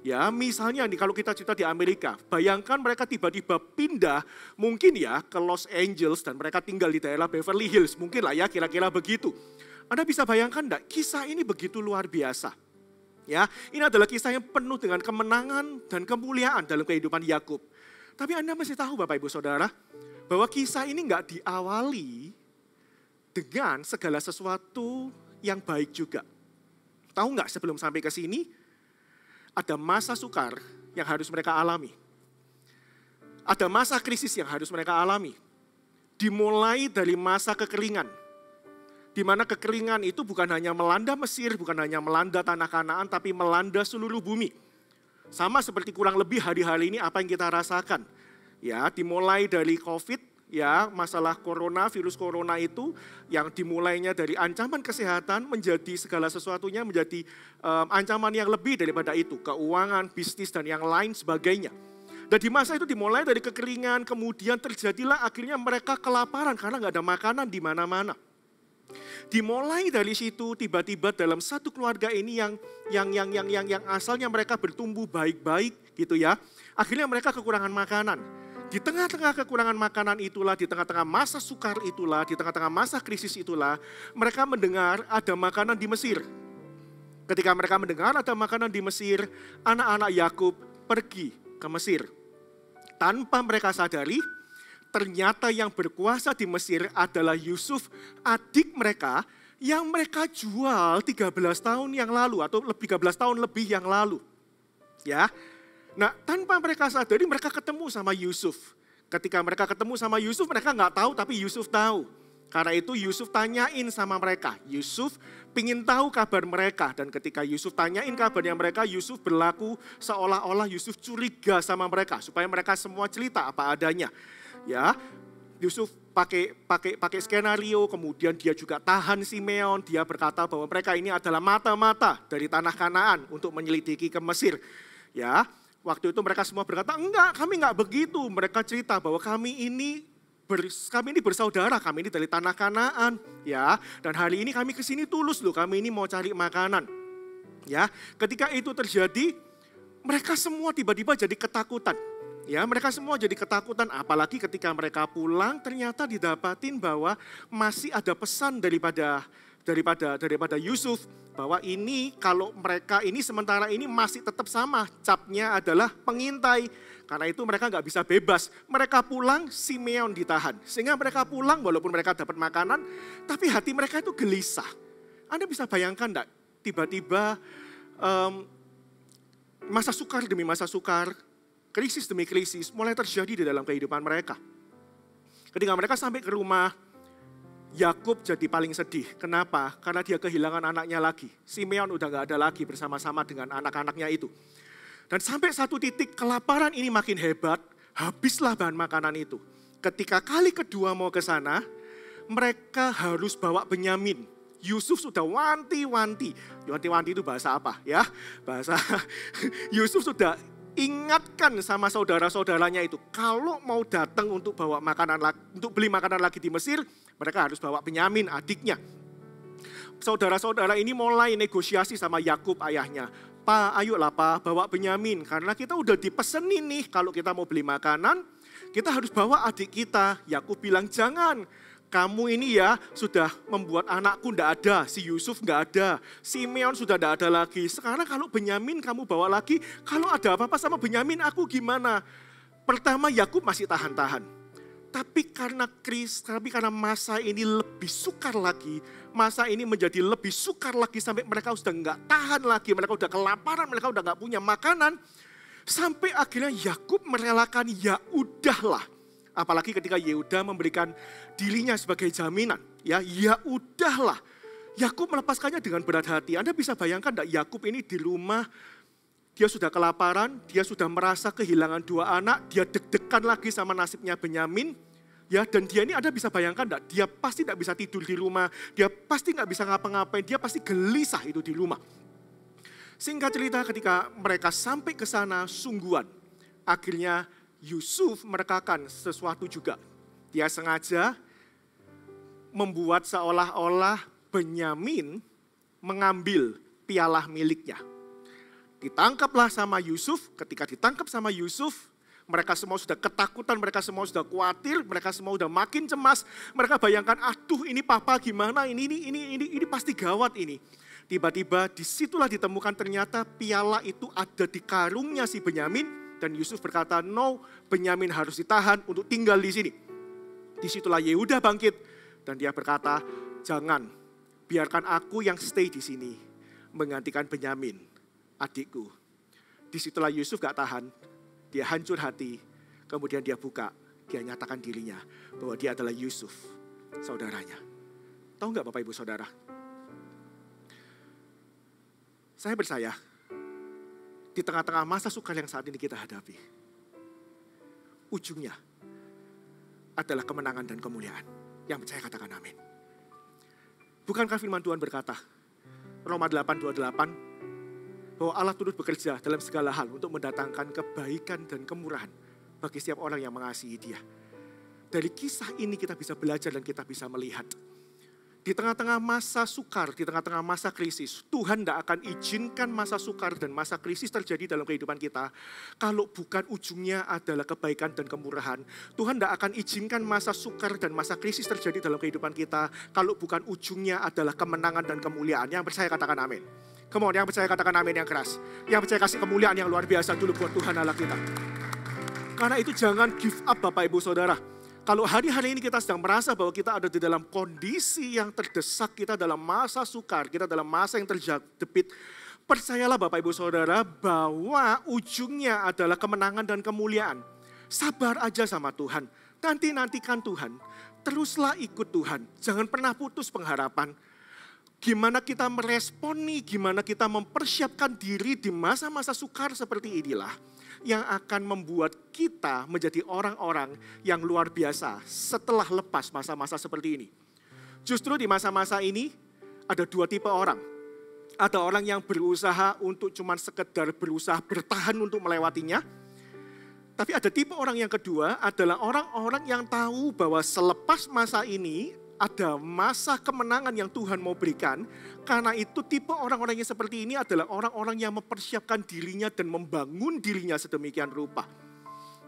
Ya, misalnya nih kalau kita cerita di Amerika, bayangkan mereka tiba-tiba pindah mungkin ya ke Los Angeles dan mereka tinggal di daerah Beverly Hills, mungkin lah ya kira-kira begitu. Anda bisa bayangkan enggak, kisah ini begitu luar biasa. Ya, ini adalah kisah yang penuh dengan kemenangan dan kemuliaan dalam kehidupan Yakub. Tapi Anda mesti tahu Bapak Ibu Saudara, bahwa kisah ini enggak diawali dengan segala sesuatu yang baik juga. Tahu enggak sebelum sampai ke sini, ada masa sukar yang harus mereka alami. Ada masa krisis yang harus mereka alami. Dimulai dari masa kekeringan. Di mana kekeringan itu bukan hanya melanda Mesir, bukan hanya melanda tanah Kanaan, tapi melanda seluruh bumi. Sama seperti kurang lebih hari-hari ini apa yang kita rasakan. Ya, dimulai dari COVID, ya masalah corona, virus corona itu yang dimulainya dari ancaman kesehatan menjadi segala sesuatunya menjadi ancaman yang lebih daripada itu. Keuangan, bisnis, dan yang lain sebagainya. Dan di masa itu dimulai dari kekeringan, kemudian terjadilah akhirnya mereka kelaparan karena nggak ada makanan di mana-mana. Dimulai dari situ tiba-tiba dalam satu keluarga ini yang asalnya mereka bertumbuh baik-baik gitu ya. Akhirnya mereka kekurangan makanan. Di tengah-tengah kekurangan makanan itulah, di tengah-tengah masa sukar itulah, di tengah-tengah masa krisis itulah, mereka mendengar ada makanan di Mesir. Ketika mereka mendengar ada makanan di Mesir, anak-anak Yakub pergi ke Mesir. Tanpa mereka sadari, ternyata yang berkuasa di Mesir adalah Yusuf, adik mereka yang mereka jual 13 tahun yang lalu atau 13 tahun lebih yang lalu. Ya. Nah, tanpa mereka sadari mereka ketemu sama Yusuf. Ketika mereka ketemu sama Yusuf, mereka nggak tahu tapi Yusuf tahu. Karena itu Yusuf tanyain sama mereka. Yusuf pingin tahu kabar mereka. Dan ketika Yusuf tanyain kabarnya mereka, Yusuf berlaku seolah-olah Yusuf curiga sama mereka. Supaya mereka semua cerita apa adanya. Ya, Yusuf pakai skenario, kemudian dia juga tahan Simeon, dia berkata bahwa mereka ini adalah mata-mata dari tanah Kanaan untuk menyelidiki ke Mesir. Ya, waktu itu mereka semua berkata, enggak, kami enggak begitu. Mereka cerita bahwa kami ini bersaudara, kami ini dari tanah Kanaan. Ya, dan hari ini kami kesini tulus loh, kami ini mau cari makanan. Ya, ketika itu terjadi, mereka semua tiba-tiba jadi ketakutan. Ya, mereka semua jadi ketakutan, apalagi ketika mereka pulang ternyata didapatin bahwa masih ada pesan daripada Yusuf bahwa ini kalau mereka ini sementara ini masih tetap sama, capnya adalah pengintai. Karena itu mereka nggak bisa bebas. Mereka pulang, Simeon ditahan. Sehingga mereka pulang walaupun mereka dapat makanan, tapi hati mereka itu gelisah. Anda bisa bayangkan enggak? Tiba-tiba masa sukar demi masa sukar, krisis demi krisis mulai terjadi di dalam kehidupan mereka. Ketika mereka sampai ke rumah, Yakub jadi paling sedih. Kenapa? Karena dia kehilangan anaknya lagi. Simeon udah gak ada lagi bersama-sama dengan anak-anaknya itu. Dan sampai satu titik kelaparan ini makin hebat, habislah bahan makanan itu. Ketika kali kedua mau ke sana, mereka harus bawa Benyamin. Yusuf sudah wanti-wanti. Wanti-wanti itu bahasa apa ya? Bahasa Yusuf sudah ingatkan sama saudara-saudaranya itu, kalau mau datang untuk bawa makanan, untuk beli makanan lagi di Mesir, mereka harus bawa Benyamin, adiknya. Saudara-saudara ini mulai negosiasi sama Yakub ayahnya. Pak, ayolah Pak, bawa Benyamin, karena kita udah dipesenin nih, kalau kita mau beli makanan, kita harus bawa adik kita. Yakub bilang, jangan. Kamu ini ya sudah membuat anakku ndak ada, si Yusuf nggak ada, Simeon sudah ndak ada lagi. Sekarang kalau Benyamin kamu bawa lagi, kalau ada apa-apa sama Benyamin aku gimana? Pertama Yakub masih tahan-tahan. Tapi karena masa ini lebih sukar lagi, masa ini menjadi lebih sukar lagi sampai mereka sudah nggak tahan lagi, mereka udah kelaparan, mereka udah nggak punya makanan. Sampai akhirnya Yakub merelakan, ya udahlah. Apalagi ketika Yehuda memberikan dirinya sebagai jaminan. Ya udahlah. Yakub melepaskannya dengan berat hati. Anda bisa bayangkan enggak, Yakub ini di rumah, dia sudah kelaparan, dia sudah merasa kehilangan 2 anak, dia deg-degan lagi sama nasibnya Benyamin. Ya, dan dia ini Anda bisa bayangkan enggak, dia pasti enggak bisa tidur di rumah, dia pasti enggak bisa ngapa-ngapain, dia pasti gelisah itu di rumah. Singkat cerita, ketika mereka sampai ke sana sungguhan, akhirnya Yusuf merekakan sesuatu juga. Dia sengaja membuat seolah-olah Benyamin mengambil piala miliknya. Ditangkaplah sama Yusuf, ketika ditangkap sama Yusuf, mereka semua sudah ketakutan, mereka semua sudah khawatir, mereka semua sudah makin cemas. Mereka bayangkan, aduh ini papa gimana, ini pasti gawat ini. Tiba-tiba disitulah ditemukan ternyata piala itu ada di karungnya si Benyamin. Dan Yusuf berkata, no, Benyamin harus ditahan untuk tinggal di sini. Disitulah Yehuda bangkit dan dia berkata, jangan, biarkan aku yang stay di sini menggantikan Benyamin, adikku. Disitulah Yusuf gak tahan, dia hancur hati, kemudian dia buka, dia nyatakan dirinya bahwa dia adalah Yusuf, saudaranya. Tahu gak Bapak Ibu Saudara? Saya percaya, di tengah-tengah masa sukar yang saat ini kita hadapi, ujungnya adalah kemenangan dan kemuliaan. Yang percaya katakan amin. Bukankah firman Tuhan berkata, Roma 8:28, bahwa Allah turut bekerja dalam segala hal untuk mendatangkan kebaikan dan kemurahan bagi setiap orang yang mengasihi Dia. Dari kisah ini kita bisa belajar dan kita bisa melihat, di tengah-tengah masa sukar, di tengah-tengah masa krisis, Tuhan tidak akan izinkan masa sukar dan masa krisis terjadi dalam kehidupan kita kalau bukan ujungnya adalah kebaikan dan kemurahan. Tuhan tidak akan izinkan masa sukar dan masa krisis terjadi dalam kehidupan kita kalau bukan ujungnya adalah kemenangan dan kemuliaan. Yang percaya katakan amin. Come on, yang percaya katakan amin yang keras. Yang percaya kasih kemuliaan yang luar biasa dulu buat Tuhan Allah kita. Karena itu jangan give up Bapak Ibu Saudara. Kalau hari-hari ini kita sedang merasa bahwa kita ada di dalam kondisi yang terdesak, kita dalam masa sukar, kita dalam masa yang terjepit, percayalah Bapak Ibu Saudara bahwa ujungnya adalah kemenangan dan kemuliaan. Sabar aja sama Tuhan, nantikan Tuhan, teruslah ikut Tuhan, jangan pernah putus pengharapan. Gimana kita meresponi, gimana kita mempersiapkan diri di masa-masa sukar seperti inilah yang akan membuat kita menjadi orang-orang yang luar biasa setelah lepas masa-masa seperti ini. Justru di masa-masa ini ada 2 tipe orang. Ada orang yang berusaha untuk cuman sekedar berusaha bertahan untuk melewatinya. Tapi ada tipe orang yang kedua adalah orang-orang yang tahu bahwa selepas masa ini ada masa kemenangan yang Tuhan mau berikan. Karena itu tipe orang-orang yang seperti ini adalah orang-orang yang mempersiapkan dirinya dan membangun dirinya sedemikian rupa.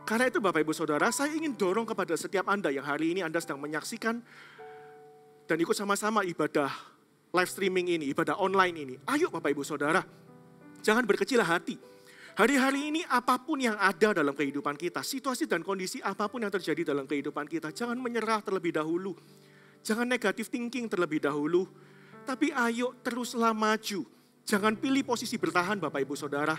Karena itu Bapak Ibu Saudara, saya ingin dorong kepada setiap Anda yang hari ini Anda sedang menyaksikan dan ikut sama-sama ibadah live streaming ini, ibadah online ini. Ayo Bapak Ibu Saudara, jangan berkecil hati. Hari-hari ini apapun yang ada dalam kehidupan kita, situasi dan kondisi apapun yang terjadi dalam kehidupan kita, jangan menyerah terlebih dahulu. Jangan negatif thinking terlebih dahulu, tapi ayo teruslah maju. Jangan pilih posisi bertahan Bapak Ibu Saudara,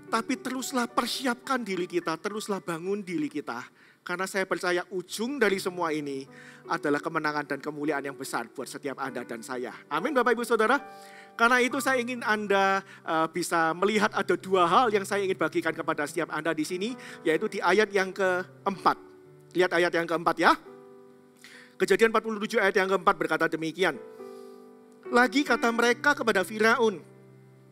tapi teruslah persiapkan diri kita, teruslah bangun diri kita. Karena saya percaya ujung dari semua ini adalah kemenangan dan kemuliaan yang besar buat setiap Anda dan saya. Amin Bapak Ibu Saudara. Karena itu saya ingin Anda bisa melihat ada 2 hal yang saya ingin bagikan kepada setiap Anda di sini, yaitu di ayat yang keempat. Lihat ayat yang keempat ya. Kejadian 47 ayat yang keempat berkata demikian. Lagi kata mereka kepada Firaun,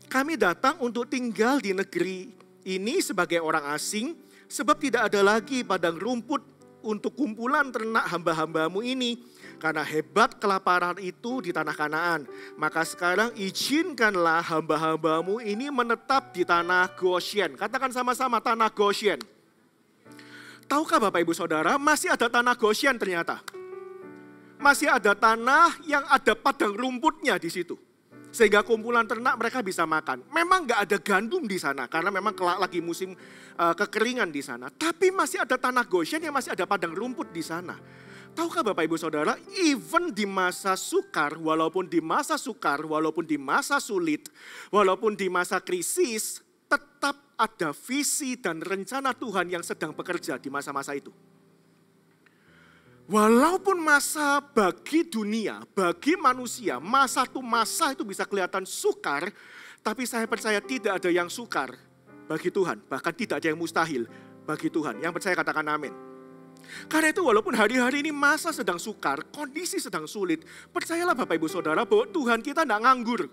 kami datang untuk tinggal di negeri ini sebagai orang asing, sebab tidak ada lagi padang rumput untuk kumpulan ternak hamba-hambamu ini. Karena hebat kelaparan itu di tanah Kanaan. Maka sekarang izinkanlah hamba-hambamu ini menetap di tanah Goshen. Katakan sama-sama tanah Goshen. Tahukah Bapak Ibu Saudara, masih ada tanah Goshen ternyata. Masih ada tanah yang ada padang rumputnya di situ. Sehingga kumpulan ternak mereka bisa makan. Memang gak ada gandum di sana karena memang lagi musim kekeringan di sana. Tapi masih ada tanah Goshen yang masih ada padang rumput di sana. Tahukah Bapak Ibu Saudara, even di masa sukar, walaupun di masa sukar, walaupun di masa sulit, walaupun di masa krisis, tetap ada visi dan rencana Tuhan yang sedang bekerja di masa-masa itu. Walaupun masa bagi dunia, bagi manusia, masa itu bisa kelihatan sukar, tapi saya percaya tidak ada yang sukar bagi Tuhan. Bahkan tidak ada yang mustahil bagi Tuhan. Yang percaya katakan amin. Karena itu walaupun hari-hari ini masa sedang sukar, kondisi sedang sulit, percayalah Bapak Ibu Saudara bahwa Tuhan kita tidak nganggur.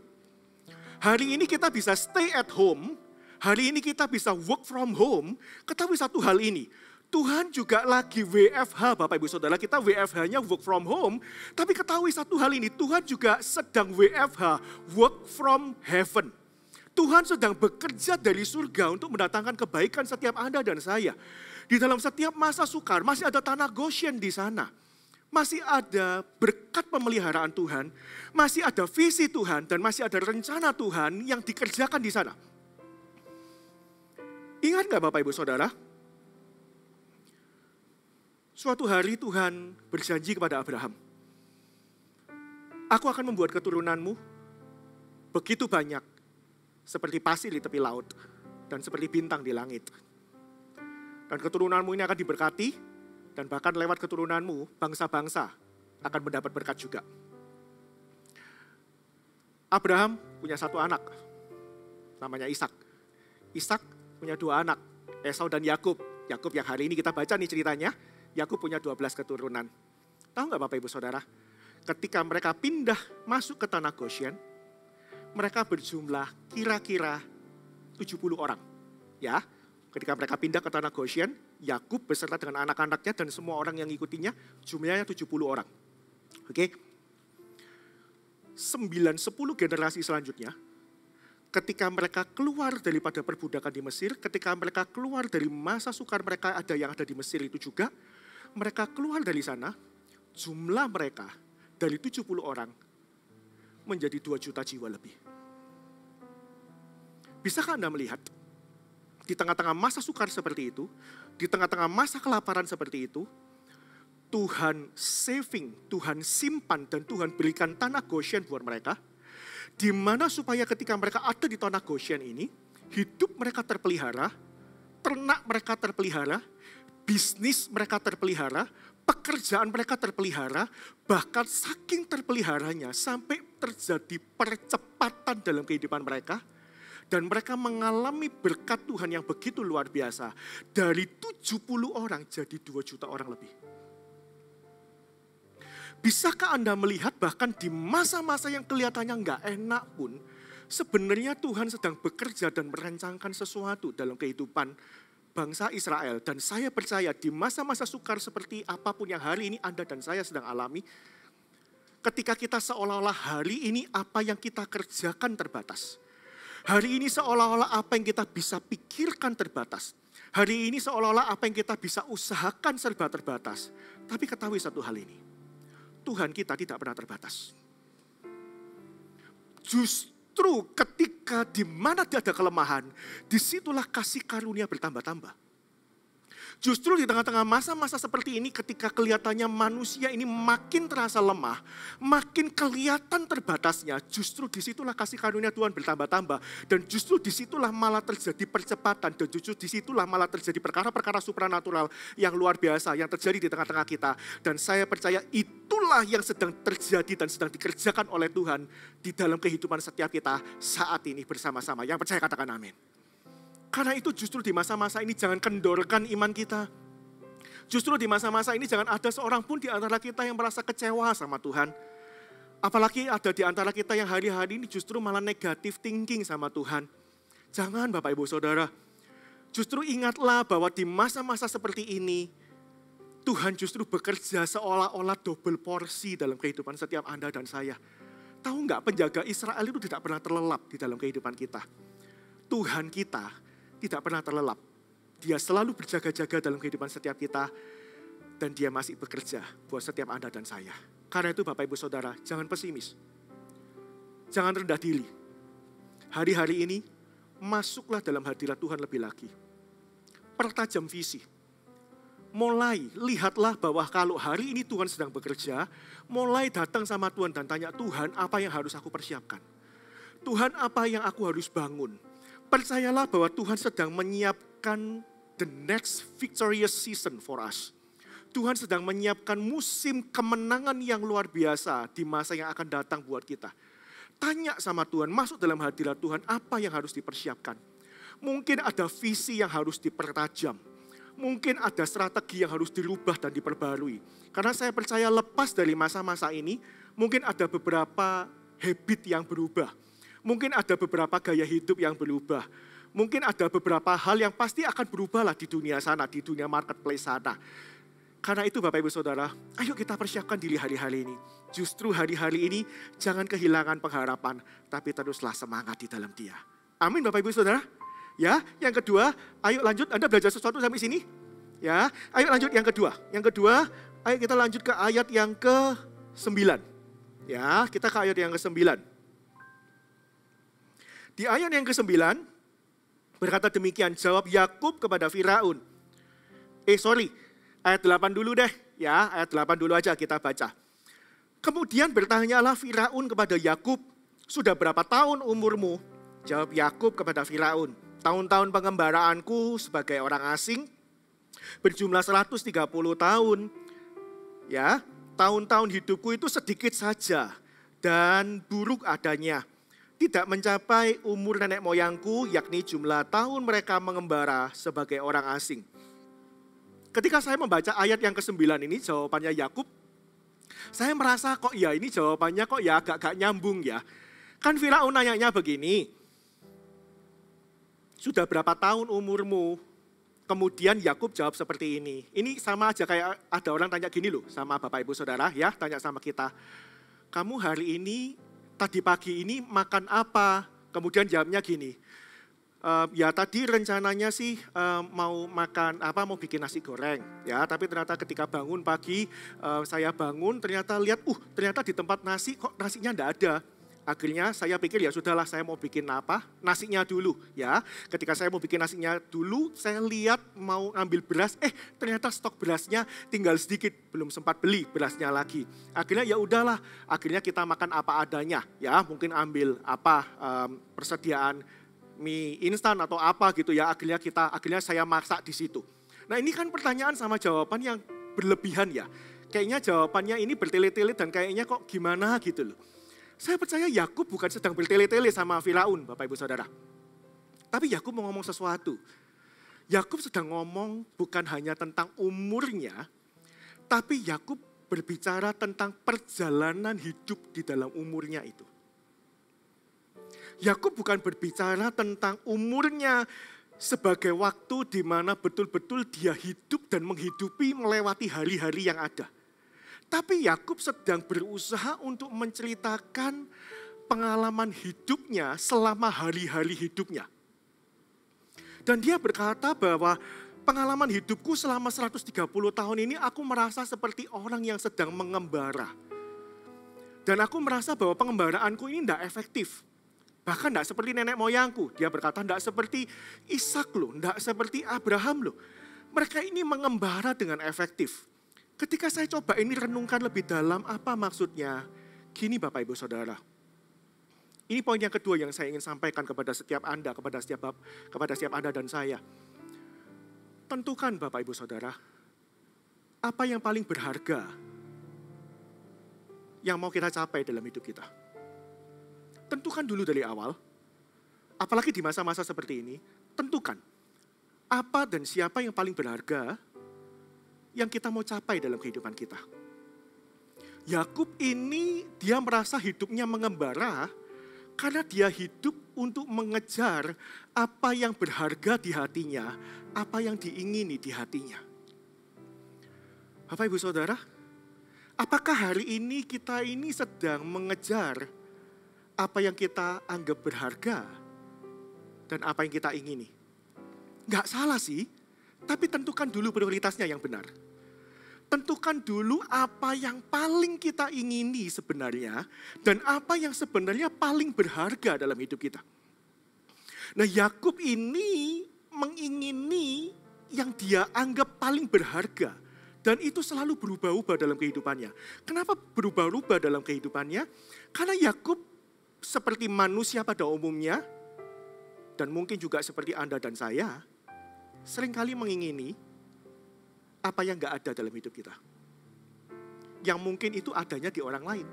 Hari ini kita bisa stay at home, hari ini kita bisa work from home, ketahui satu hal ini. Tuhan juga lagi WFH Bapak Ibu Saudara, kita WFH-nya work from home, tapi ketahui satu hal ini, Tuhan juga sedang WFH, work from heaven. Tuhan sedang bekerja dari surga untuk mendatangkan kebaikan setiap Anda dan saya. Di dalam setiap masa sukar, masih ada tanah Goshen di sana. Masih ada berkat pemeliharaan Tuhan, masih ada visi Tuhan, dan masih ada rencana Tuhan yang dikerjakan di sana. Ingat gak Bapak Ibu Saudara? Suatu hari Tuhan berjanji kepada Abraham, aku akan membuat keturunanmu begitu banyak seperti pasir di tepi laut dan seperti bintang di langit. Dan keturunanmu ini akan diberkati dan bahkan lewat keturunanmu bangsa-bangsa akan mendapat berkat juga. Abraham punya satu anak, namanya Ishak. Ishak punya dua anak, Esau dan Yakub. Yakub yang hari ini kita baca nih ceritanya. Yakub punya 12 keturunan. Tahu nggak Bapak Ibu Saudara? Ketika mereka pindah masuk ke tanah Goshen, mereka berjumlah kira-kira 70 orang. Ya, ketika mereka pindah ke tanah Goshen, Yakub beserta dengan anak-anaknya dan semua orang yang ngikutinya, jumlahnya 70 orang. Oke. 9-10 generasi selanjutnya, ketika mereka keluar daripada perbudakan di Mesir, ketika mereka keluar dari masa sukar mereka ada yang ada di Mesir itu juga, mereka keluar dari sana, jumlah mereka dari 70 orang menjadi 2 juta jiwa lebih. Bisakah Anda melihat, di tengah-tengah masa sukar seperti itu, di tengah-tengah masa kelaparan seperti itu, Tuhan saving, Tuhan simpan dan Tuhan berikan tanah Goshen buat mereka, di mana supaya ketika mereka ada di tanah Goshen ini, hidup mereka terpelihara, ternak mereka terpelihara, bisnis mereka terpelihara, pekerjaan mereka terpelihara, bahkan saking terpeliharanya sampai terjadi percepatan dalam kehidupan mereka, dan mereka mengalami berkat Tuhan yang begitu luar biasa. Dari 70 orang jadi 2 juta orang lebih. Bisakah Anda melihat bahkan di masa-masa yang kelihatannya nggak enak pun, sebenarnya Tuhan sedang bekerja dan merancangkan sesuatu dalam kehidupan bangsa Israel. Dan saya percaya di masa-masa sukar seperti apapun yang hari ini Anda dan saya sedang alami, ketika kita seolah-olah hari ini apa yang kita kerjakan terbatas. Hari ini seolah-olah apa yang kita bisa pikirkan terbatas. Hari ini seolah-olah apa yang kita bisa usahakan serba terbatas. Tapi ketahui satu hal ini, Tuhan kita tidak pernah terbatas. Justru ketika di mana ada kelemahan, disitulah kasih karunia bertambah-tambah. Justru di tengah-tengah masa-masa seperti ini ketika kelihatannya manusia ini makin terasa lemah, makin kelihatan terbatasnya, justru disitulah kasih karunia Tuhan bertambah-tambah. Dan justru disitulah malah terjadi percepatan, dan justru disitulah malah terjadi perkara-perkara supranatural yang luar biasa yang terjadi di tengah-tengah kita. Dan saya percaya itulah yang sedang terjadi dan sedang dikerjakan oleh Tuhan di dalam kehidupan setiap kita saat ini bersama-sama. Yang percaya katakan amin. Karena itu justru di masa-masa ini jangan kendorkan iman kita. Justru di masa-masa ini jangan ada seorang pun di antara kita yang merasa kecewa sama Tuhan. Apalagi ada di antara kita yang hari-hari ini justru malah negatif thinking sama Tuhan. Jangan Bapak Ibu Saudara. Justru ingatlah bahwa di masa-masa seperti ini, Tuhan justru bekerja seolah-olah double porsi dalam kehidupan setiap Anda dan saya. Tahu nggak, penjaga Israel itu tidak pernah terlelap di dalam kehidupan kita. Tuhan kita tidak pernah terlelap. Dia selalu berjaga-jaga dalam kehidupan setiap kita. Dan dia masih bekerja buat setiap Anda dan saya. Karena itu Bapak Ibu Saudara, jangan pesimis. Jangan rendah diri. Hari-hari ini, masuklah dalam hadirat Tuhan lebih lagi. Pertajam visi. Mulai, lihatlah bahwa kalau hari ini Tuhan sedang bekerja, mulai datang sama Tuhan dan tanya, Tuhan apa yang harus aku persiapkan? Tuhan apa yang aku harus bangun? Percayalah bahwa Tuhan sedang menyiapkan the next victorious season for us. Tuhan sedang menyiapkan musim kemenangan yang luar biasa di masa yang akan datang buat kita. Tanya sama Tuhan, masuk dalam hadirat Tuhan, apa yang harus dipersiapkan. Mungkin ada visi yang harus dipertajam. Mungkin ada strategi yang harus dirubah dan diperbarui. Karena saya percaya lepas dari masa-masa ini, mungkin ada beberapa habit yang berubah. Mungkin ada beberapa gaya hidup yang berubah. Mungkin ada beberapa hal yang pasti akan berubahlah di dunia sana, di dunia marketplace sana. Karena itu Bapak Ibu Saudara, ayo kita persiapkan diri hari-hari ini. Justru hari-hari ini jangan kehilangan pengharapan, tapi teruslah semangat di dalam Dia. Amin Bapak Ibu Saudara. Ya, yang kedua, ayo lanjut, Anda belajar sesuatu sampai sini? Ya, ayo lanjut yang kedua. Yang kedua, ayo kita lanjut ke ayat yang ke-9. Ya, kita ke ayat yang ke-9. Di ayat yang ke-9, berkata demikian, jawab Yakub kepada Firaun. Ayat 8 dulu deh, ya, ayat 8 dulu aja kita baca. Kemudian bertanyalah Firaun kepada Yakub, sudah berapa tahun umurmu? Jawab Yakub kepada Firaun, tahun-tahun pengembaraanku sebagai orang asing berjumlah 130 tahun. Ya, tahun-tahun hidupku itu sedikit saja dan buruk adanya. Tidak mencapai umur nenek moyangku, yakni jumlah tahun mereka mengembara sebagai orang asing. Ketika saya membaca ayat yang ke-9 ini, jawabannya Yakub, saya merasa kok ya ini jawabannya kok ya agak-agak nyambung ya. Kan Firaun nanyanya begini, sudah berapa tahun umurmu? Kemudian Yakub jawab seperti ini. Ini sama aja kayak ada orang tanya gini loh sama Bapak Ibu Saudara ya, tanya sama kita. Kamu hari ini, tadi pagi ini makan apa? Kemudian jawabnya gini. Ya tadi rencananya sih mau makan mau bikin nasi goreng ya, tapi ternyata ketika bangun pagi saya bangun ternyata lihat ternyata di tempat nasi kok nasinya enggak ada. Akhirnya saya pikir ya sudahlah, saya mau bikin nasinya dulu ya. Ketika saya mau bikin nasinya dulu, saya lihat mau ambil beras, ternyata stok berasnya tinggal sedikit, belum sempat beli berasnya lagi. Akhirnya ya udahlah, akhirnya kita makan apa adanya ya, mungkin ambil persediaan mie instan atau apa gitu ya. Akhirnya saya masak di situ. Nah, ini kan pertanyaan sama jawaban yang berlebihan ya. Kayaknya jawabannya ini bertele-tele dan kayaknya kok gimana gitu loh. Saya percaya Yakub bukan sedang bertele-tele sama Firaun, Bapak Ibu Saudara. Tapi Yakub mau ngomong sesuatu. Yakub sedang ngomong bukan hanya tentang umurnya, tapi Yakub berbicara tentang perjalanan hidup di dalam umurnya itu. Yakub bukan berbicara tentang umurnya sebagai waktu di mana betul-betul dia hidup dan menghidupi melewati hari-hari yang ada. Tapi Yakub sedang berusaha untuk menceritakan pengalaman hidupnya selama hari-hari hidupnya. Dan dia berkata bahwa pengalaman hidupku selama 130 tahun ini aku merasa seperti orang yang sedang mengembara. Dan aku merasa bahwa pengembaraanku ini tidak efektif. Bahkan tidak seperti nenek moyangku. Dia berkata tidak seperti Ishak loh, tidak seperti Abraham loh. Mereka ini mengembara dengan efektif. Ketika saya coba ini renungkan lebih dalam, apa maksudnya? Gini Bapak Ibu Saudara. Ini poin yang kedua yang saya ingin sampaikan kepada setiap Anda, kepada setiap Anda dan saya. Tentukan Bapak Ibu Saudara, apa yang paling berharga yang mau kita capai dalam hidup kita. Tentukan dulu dari awal, apalagi di masa-masa seperti ini, tentukan apa dan siapa yang paling berharga yang kita mau capai dalam kehidupan kita. Yakub ini dia merasa hidupnya mengembara karena dia hidup untuk mengejar apa yang berharga di hatinya, apa yang diingini di hatinya. Bapak Ibu Saudara, apakah hari ini kita ini sedang mengejar apa yang kita anggap berharga dan apa yang kita ingini? Enggak salah sih, tapi tentukan dulu prioritasnya yang benar. Tentukan dulu apa yang paling kita ingini sebenarnya dan apa yang sebenarnya paling berharga dalam hidup kita. Nah, Yakub ini mengingini yang dia anggap paling berharga dan itu selalu berubah-ubah dalam kehidupannya. Kenapa berubah-ubah dalam kehidupannya? Karena Yakub seperti manusia pada umumnya dan mungkin juga seperti Anda dan saya seringkali mengingini apa yang gak ada dalam hidup kita. Yang mungkin itu adanya di orang lain.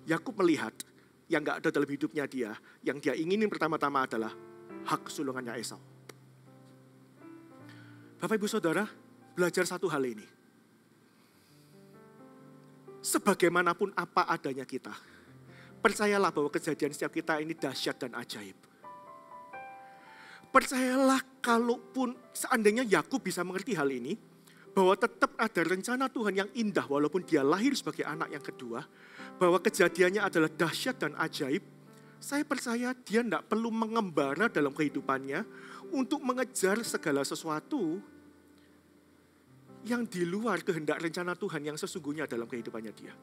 Yakub melihat yang gak ada dalam hidupnya dia, yang dia inginin pertama-tama adalah hak kesulungannya Esau. Bapak Ibu Saudara, belajar satu hal ini. Sebagaimanapun apa adanya kita, percayalah bahwa kejadian setiap kita ini dahsyat dan ajaib. Percayalah kalaupun seandainya Yakub bisa mengerti hal ini, bahwa tetap ada rencana Tuhan yang indah walaupun dia lahir sebagai anak yang kedua, bahwa kejadiannya adalah dahsyat dan ajaib, saya percaya dia tidak perlu mengembara dalam kehidupannya untuk mengejar segala sesuatu yang di luar kehendak rencana Tuhan yang sesungguhnya dalam kehidupannya dia.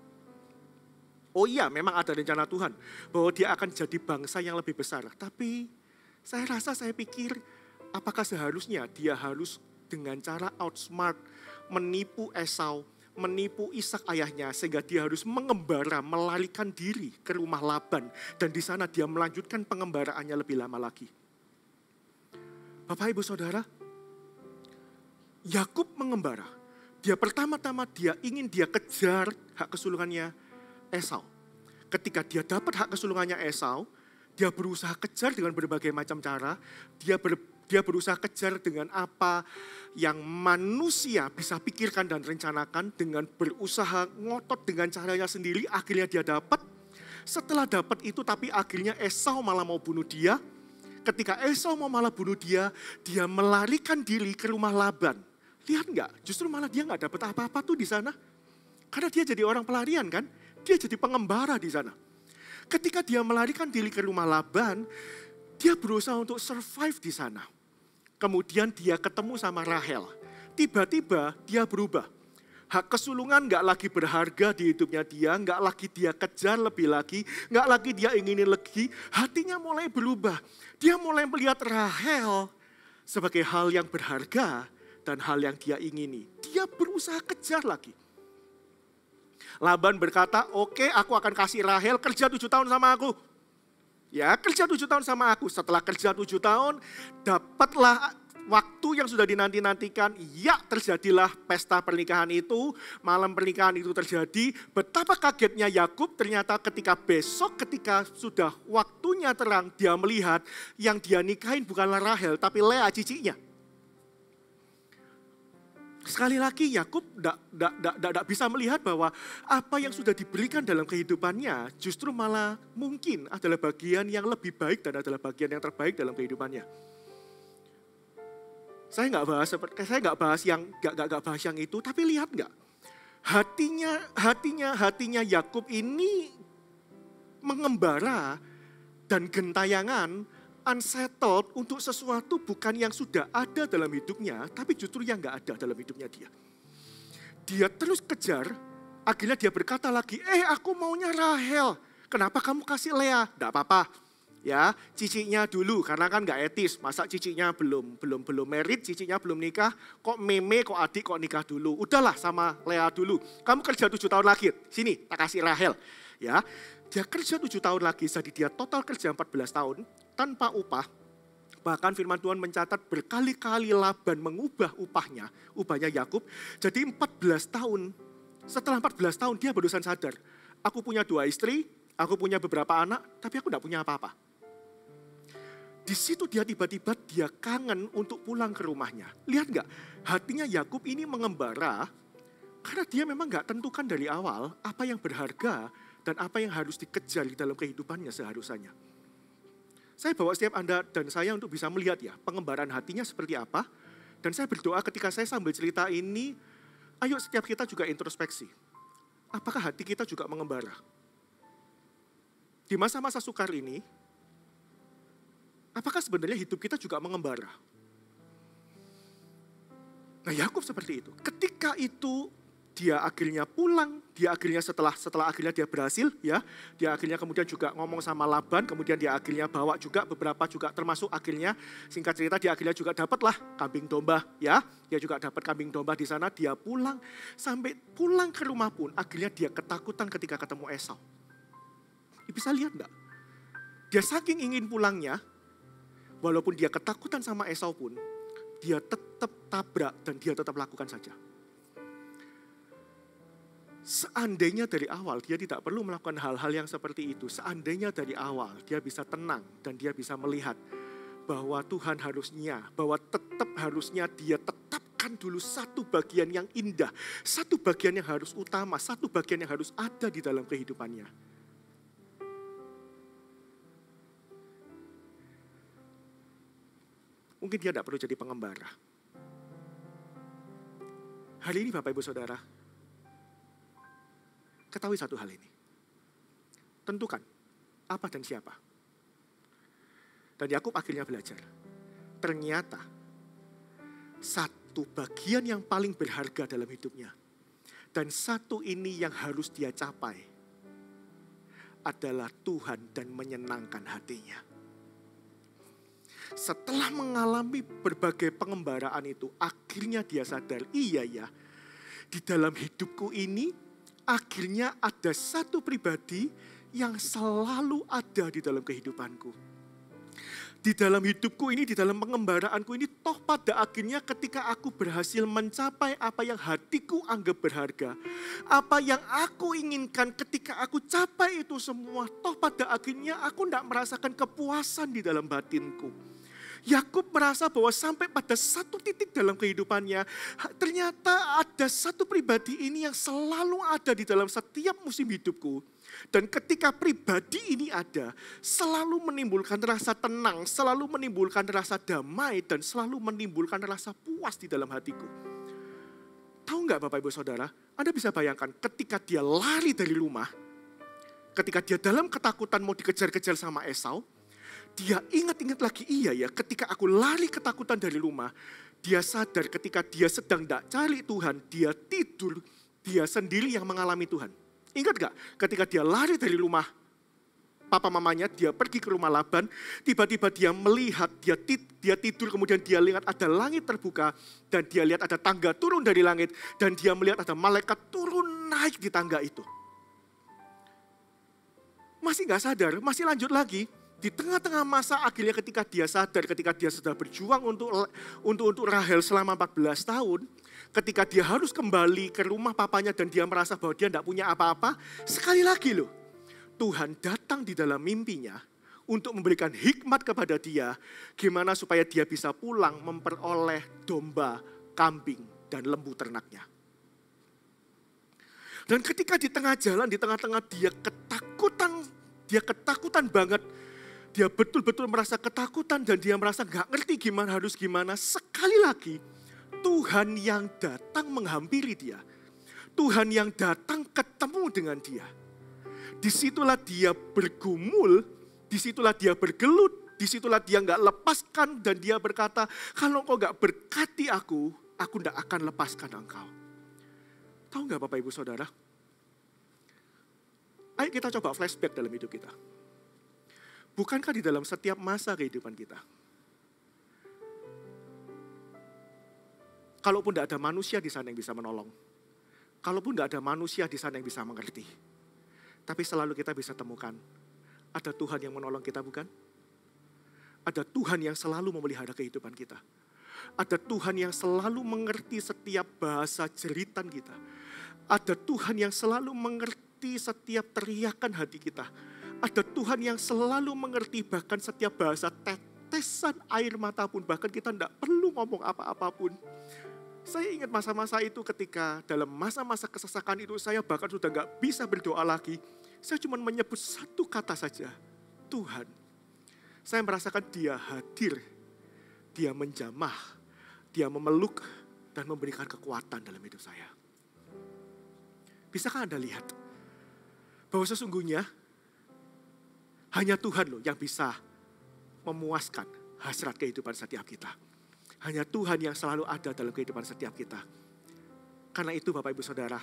Oh iya, memang ada rencana Tuhan bahwa dia akan jadi bangsa yang lebih besar. Tapi saya pikir apakah seharusnya dia harus dengan cara outsmart, menipu Esau, menipu Ishak ayahnya sehingga dia harus mengembara, melarikan diri ke rumah Laban. Dan di sana dia melanjutkan pengembaraannya lebih lama lagi. Bapak Ibu Saudara, Yakub mengembara. Dia pertama-tama dia ingin dia kejar hak kesulungannya Esau. Ketika dia dapat hak kesulungannya Esau, dia berusaha kejar dengan berbagai macam cara. Dia berusaha kejar dengan apa yang manusia bisa pikirkan dan rencanakan, dengan berusaha ngotot dengan caranya sendiri. Akhirnya dia dapat. Setelah dapat itu tapi akhirnya Esau malah mau bunuh dia. Ketika Esau mau malah bunuh dia, dia melarikan diri ke rumah Laban. Lihat nggak? Justru malah dia nggak dapat apa-apa tuh di sana. Karena dia jadi orang pelarian kan? Dia jadi pengembara di sana. Ketika dia melarikan diri ke rumah Laban, dia berusaha untuk survive di sana. Kemudian dia ketemu sama Rahel. Tiba-tiba dia berubah. Hak kesulungan nggak lagi berharga di hidupnya dia, nggak lagi dia kejar lebih lagi, nggak lagi dia inginin lagi. Hatinya mulai berubah. Dia mulai melihat Rahel sebagai hal yang berharga dan hal yang dia ingini. Dia berusaha kejar lagi. Laban berkata, oke, aku akan kasih Rahel kerja 7 tahun sama aku. Ya, kerja 7 tahun sama aku. Setelah kerja 7 tahun, dapatlah waktu yang sudah dinanti-nantikan. Ya, terjadilah pesta pernikahan itu. Malam pernikahan itu terjadi. Betapa kagetnya Yakub ternyata ketika sudah waktunya terang, dia melihat yang dia nikahin bukanlah Rahel, tapi Lea ciciknya. Sekali lagi Yakub tidak bisa melihat bahwa apa yang sudah diberikan dalam kehidupannya justru malah mungkin adalah bagian yang lebih baik dan adalah bagian yang terbaik dalam kehidupannya. Saya nggak bahas yang itu, tapi lihat nggak? Hatinya Yakub ini mengembara dan gentayangan, unsettled untuk sesuatu bukan yang sudah ada dalam hidupnya, tapi justru yang gak ada dalam hidupnya dia. Dia terus kejar, akhirnya dia berkata lagi, aku maunya Rahel. Kenapa kamu kasih Lea? Gak apa-apa, ya ciciknya dulu, karena kan gak etis. Masa ciciknya belum married, ciciknya belum nikah, kok meme, kok adik, kok nikah dulu. Udahlah sama Lea dulu. Kamu kerja 7 tahun lagi, sini tak kasih Rahel. Ya, dia kerja 7 tahun lagi, jadi dia total kerja 14 tahun. Tanpa upah, bahkan firman Tuhan mencatat berkali-kali Laban mengubah upahnya Yakub. Jadi 14 tahun, setelah 14 tahun dia barusan sadar, aku punya 2 istri, aku punya beberapa anak, tapi aku tidak punya apa-apa. Di situ dia tiba-tiba dia kangen untuk pulang ke rumahnya. Lihat nggak, hatinya Yakub ini mengembara, karena dia memang nggak tentukan dari awal apa yang berharga dan apa yang harus dikejar di dalam kehidupannya seharusnya. Saya bawa setiap Anda dan saya untuk bisa melihat ya pengembaraan hatinya seperti apa. Dan saya berdoa ketika saya sambil cerita ini, ayo setiap kita juga introspeksi. Apakah hati kita juga mengembara? Di masa-masa sukar ini, apakah sebenarnya hidup kita juga mengembara? Nah Yakub seperti itu. Ketika itu dia akhirnya pulang, dia akhirnya setelah akhirnya dia berhasil ya, dia akhirnya kemudian juga ngomong sama Laban, kemudian dia akhirnya bawa juga beberapa juga termasuk akhirnya singkat cerita dia akhirnya juga dapatlah kambing domba ya, dia juga dapat kambing domba di sana, dia pulang sampai pulang ke rumah pun akhirnya dia ketakutan ketika ketemu Esau. Bisa lihat enggak? Dia saking ingin pulangnya, walaupun dia ketakutan sama Esau pun, dia tetap tabrak dan dia tetap lakukan saja. Seandainya dari awal dia tidak perlu melakukan hal-hal yang seperti itu. Seandainya dari awal dia bisa tenang dan dia bisa melihat bahwa Tuhan harusnya, bahwa tetap harusnya dia tetapkan dulu satu bagian yang indah. Satu bagian yang harus utama, satu bagian yang harus ada di dalam kehidupannya. Mungkin dia tidak perlu jadi pengembara. Hari ini Bapak Ibu Saudara, ketahui satu hal ini. Tentukan apa dan siapa. Dan Yakub akhirnya belajar. Ternyata satu bagian yang paling berharga dalam hidupnya. Dan satu ini yang harus dia capai. Adalah Tuhan dan menyenangkan hatinya. Setelah mengalami berbagai pengembaraan itu, akhirnya dia sadar, iya ya, di dalam hidupku ini, akhirnya ada satu pribadi yang selalu ada di dalam kehidupanku. Di dalam hidupku ini, di dalam pengembaraanku ini, toh pada akhirnya ketika aku berhasil mencapai apa yang hatiku anggap berharga, apa yang aku inginkan ketika aku capai itu semua, toh pada akhirnya aku tidak merasakan kepuasan di dalam batinku. Yakub merasa bahwa sampai pada satu titik dalam kehidupannya, ternyata ada satu pribadi ini yang selalu ada di dalam setiap musim hidupku. Dan ketika pribadi ini ada, selalu menimbulkan rasa tenang, selalu menimbulkan rasa damai, dan selalu menimbulkan rasa puas di dalam hatiku. Tahu nggak Bapak Ibu Saudara, Anda bisa bayangkan ketika dia lari dari rumah, ketika dia dalam ketakutan mau dikejar-kejar sama Esau, dia ingat-ingat lagi, iya ya, ketika aku lari ketakutan dari rumah, dia sadar ketika dia sedang tidak cari Tuhan, dia tidur, dia sendiri yang mengalami Tuhan. Ingat gak ketika dia lari dari rumah papa mamanya, dia pergi ke rumah Laban, tiba-tiba dia melihat, dia tidur, kemudian dia lihat ada langit terbuka, dan dia lihat ada tangga turun dari langit, dan dia melihat ada malaikat turun naik di tangga itu. Masih gak sadar, masih lanjut lagi. Di tengah-tengah masa akhirnya ketika dia sadar, ketika dia sudah berjuang untuk Rahel selama 14 tahun, ketika dia harus kembali ke rumah papanya dan dia merasa bahwa dia tidak punya apa-apa, sekali lagi loh, Tuhan datang di dalam mimpinya untuk memberikan hikmat kepada dia, gimana supaya dia bisa pulang memperoleh domba, kambing, dan lembu ternaknya. Dan ketika di tengah jalan, di tengah-tengah dia ketakutan banget, dia betul-betul merasa ketakutan dan dia merasa gak ngerti harus gimana. Sekali lagi, Tuhan yang datang menghampiri dia. Tuhan yang datang ketemu dengan dia. Disitulah dia bergumul, disitulah dia bergelut, disitulah dia gak lepaskan dan dia berkata, kalau kau gak berkati aku gak akan lepaskan engkau. Tahu gak Bapak Ibu Saudara? Ayo kita coba flashback dalam hidup kita. Bukankah di dalam setiap masa kehidupan kita, kalaupun tidak ada manusia di sana yang bisa menolong, kalaupun tidak ada manusia di sana yang bisa mengerti, tapi selalu kita bisa temukan, ada Tuhan yang menolong kita, bukan? Ada Tuhan yang selalu memelihara kehidupan kita. Ada Tuhan yang selalu mengerti setiap bahasa jeritan kita. Ada Tuhan yang selalu mengerti setiap teriakan hati kita. Ada Tuhan yang selalu mengerti bahkan setiap bahasa tetesan air mata pun. Bahkan kita tidak perlu ngomong apa-apapun. Saya ingat masa-masa itu ketika dalam masa-masa kesesakan itu saya bahkan sudah gak bisa berdoa lagi. Saya cuma menyebut satu kata saja, Tuhan. Saya merasakan dia hadir, dia menjamah, dia memeluk dan memberikan kekuatan dalam hidup saya. Bisakah Anda lihat bahwa sesungguhnya hanya Tuhan loh yang bisa memuaskan hasrat kehidupan setiap kita. Hanya Tuhan yang selalu ada dalam kehidupan setiap kita. Karena itu Bapak Ibu Saudara,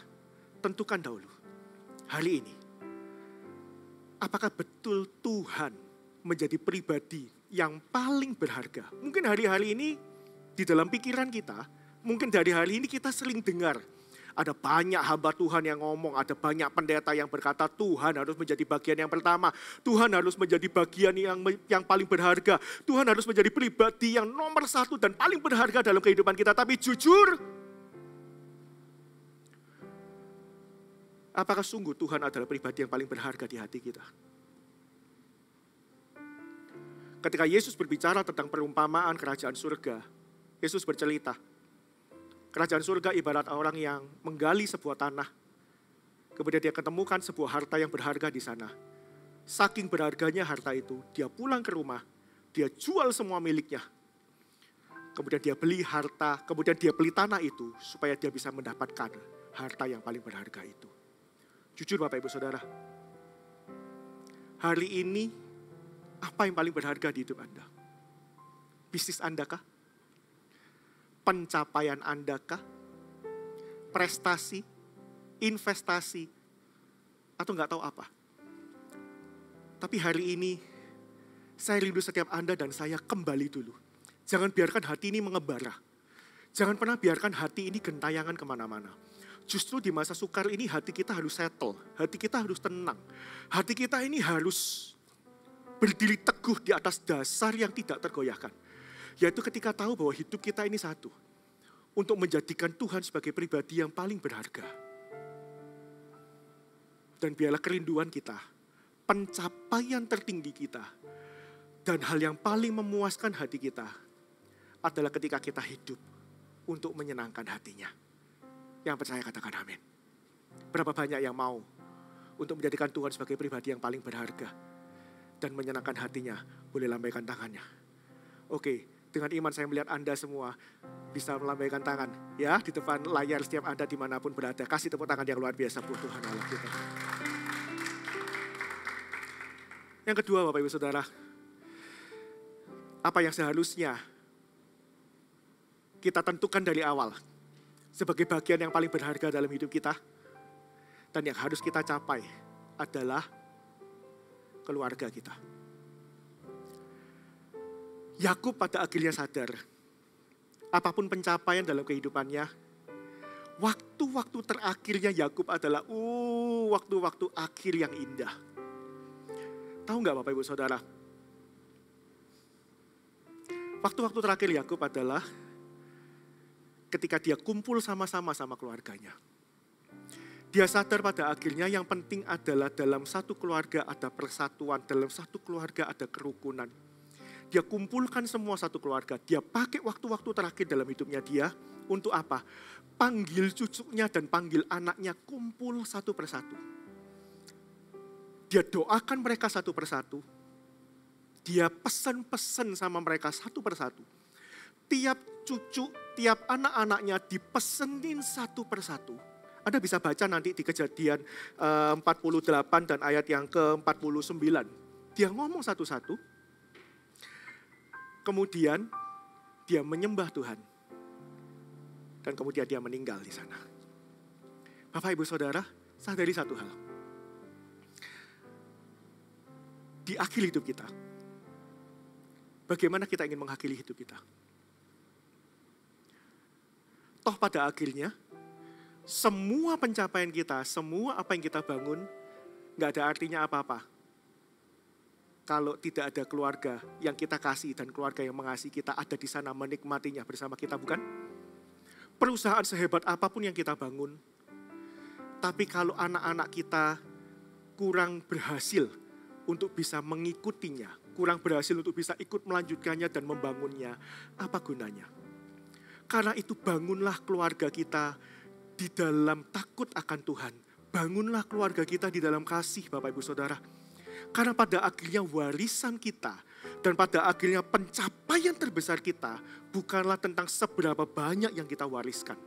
tentukan dahulu hari ini. Apakah betul Tuhan menjadi pribadi yang paling berharga? Mungkin hari-hari ini di dalam pikiran kita, mungkin dari hari ini kita sering dengar Ada banyak hamba Tuhan yang ngomong, ada banyak pendeta yang berkata Tuhan harus menjadi bagian yang pertama. Tuhan harus menjadi bagian yang paling berharga. Tuhan harus menjadi pribadi yang nomor satu dan paling berharga dalam kehidupan kita. Tapi jujur, apakah sungguh Tuhan adalah pribadi yang paling berharga di hati kita? Ketika Yesus berbicara tentang perumpamaan kerajaan surga, Yesus bercerita, kerajaan surga ibarat orang yang menggali sebuah tanah. Kemudian dia ketemukan sebuah harta yang berharga di sana. Saking berharganya harta itu, dia pulang ke rumah, dia jual semua miliknya. Kemudian dia beli harta, kemudian dia beli tanah itu supaya dia bisa mendapatkan harta yang paling berharga itu. Jujur Bapak Ibu Saudara, hari ini apa yang paling berharga di hidup Anda? Bisnis Anda kah? Pencapaian Anda kah? Prestasi, investasi, atau nggak tahu apa. Tapi hari ini, saya rindu setiap Anda dan saya kembali dulu. Jangan biarkan hati ini mengembara. Jangan pernah biarkan hati ini gentayangan kemana-mana. Justru di masa sukar ini hati kita harus settle, hati kita harus tenang. Hati kita ini harus berdiri teguh di atas dasar yang tidak tergoyahkan. Yaitu ketika tahu bahwa hidup kita ini satu. Untuk menjadikan Tuhan sebagai pribadi yang paling berharga. Dan biarlah kerinduan kita, pencapaian tertinggi kita, dan hal yang paling memuaskan hati kita adalah ketika kita hidup untuk menyenangkan hatinya. Yang percaya katakan amin. Berapa banyak yang mau untuk menjadikan Tuhan sebagai pribadi yang paling berharga dan menyenangkan hatinya, boleh lambaikan tangannya. Oke, dengan iman saya melihat Anda semua bisa melambaikan tangan ya di depan layar setiap Anda dimanapun berada. Kasih tepuk tangan yang luar biasa buat Tuhan Allah kita. Yang kedua Bapak Ibu Saudara, apa yang seharusnya kita tentukan dari awal sebagai bagian yang paling berharga dalam hidup kita dan yang harus kita capai adalah keluarga kita. Yakub pada akhirnya sadar, apapun pencapaian dalam kehidupannya, waktu-waktu terakhirnya Yakub adalah waktu-waktu akhir yang indah. Tahu nggak Bapak Ibu Saudara? Waktu-waktu terakhir Yakub adalah ketika dia kumpul sama-sama sama keluarganya. Dia sadar pada akhirnya yang penting adalah dalam satu keluarga ada persatuan, dalam satu keluarga ada kerukunan. Dia kumpulkan semua satu keluarga. Dia pakai waktu-waktu terakhir dalam hidupnya dia untuk apa? Panggil cucunya dan panggil anaknya kumpul satu persatu. Dia doakan mereka satu persatu. Dia pesan-pesan sama mereka satu persatu. Tiap cucu, tiap anak-anaknya dipesenin satu persatu. Anda bisa baca nanti di Kejadian 48 dan ayat yang ke-49. Dia ngomong satu-satu. Kemudian dia menyembah Tuhan. Dan kemudian dia meninggal di sana. Bapak Ibu Saudara, sadari satu hal. Di akhir hidup kita, bagaimana kita ingin mengakhiri hidup kita? Toh pada akhirnya, semua pencapaian kita, semua apa yang kita bangun, gak ada artinya apa-apa. Kalau tidak ada keluarga yang kita kasih dan keluarga yang mengasihi kita ada di sana menikmatinya bersama kita, bukan? Perusahaan sehebat apapun yang kita bangun, tapi kalau anak-anak kita kurang berhasil untuk bisa mengikutinya, kurang berhasil untuk bisa ikut melanjutkannya dan membangunnya, apa gunanya? Karena itu bangunlah keluarga kita di dalam takut akan Tuhan. Bangunlah keluarga kita di dalam kasih Bapak Ibu Saudara. Karena pada akhirnya warisan kita dan pada akhirnya pencapaian terbesar kita bukanlah tentang seberapa banyak yang kita wariskan.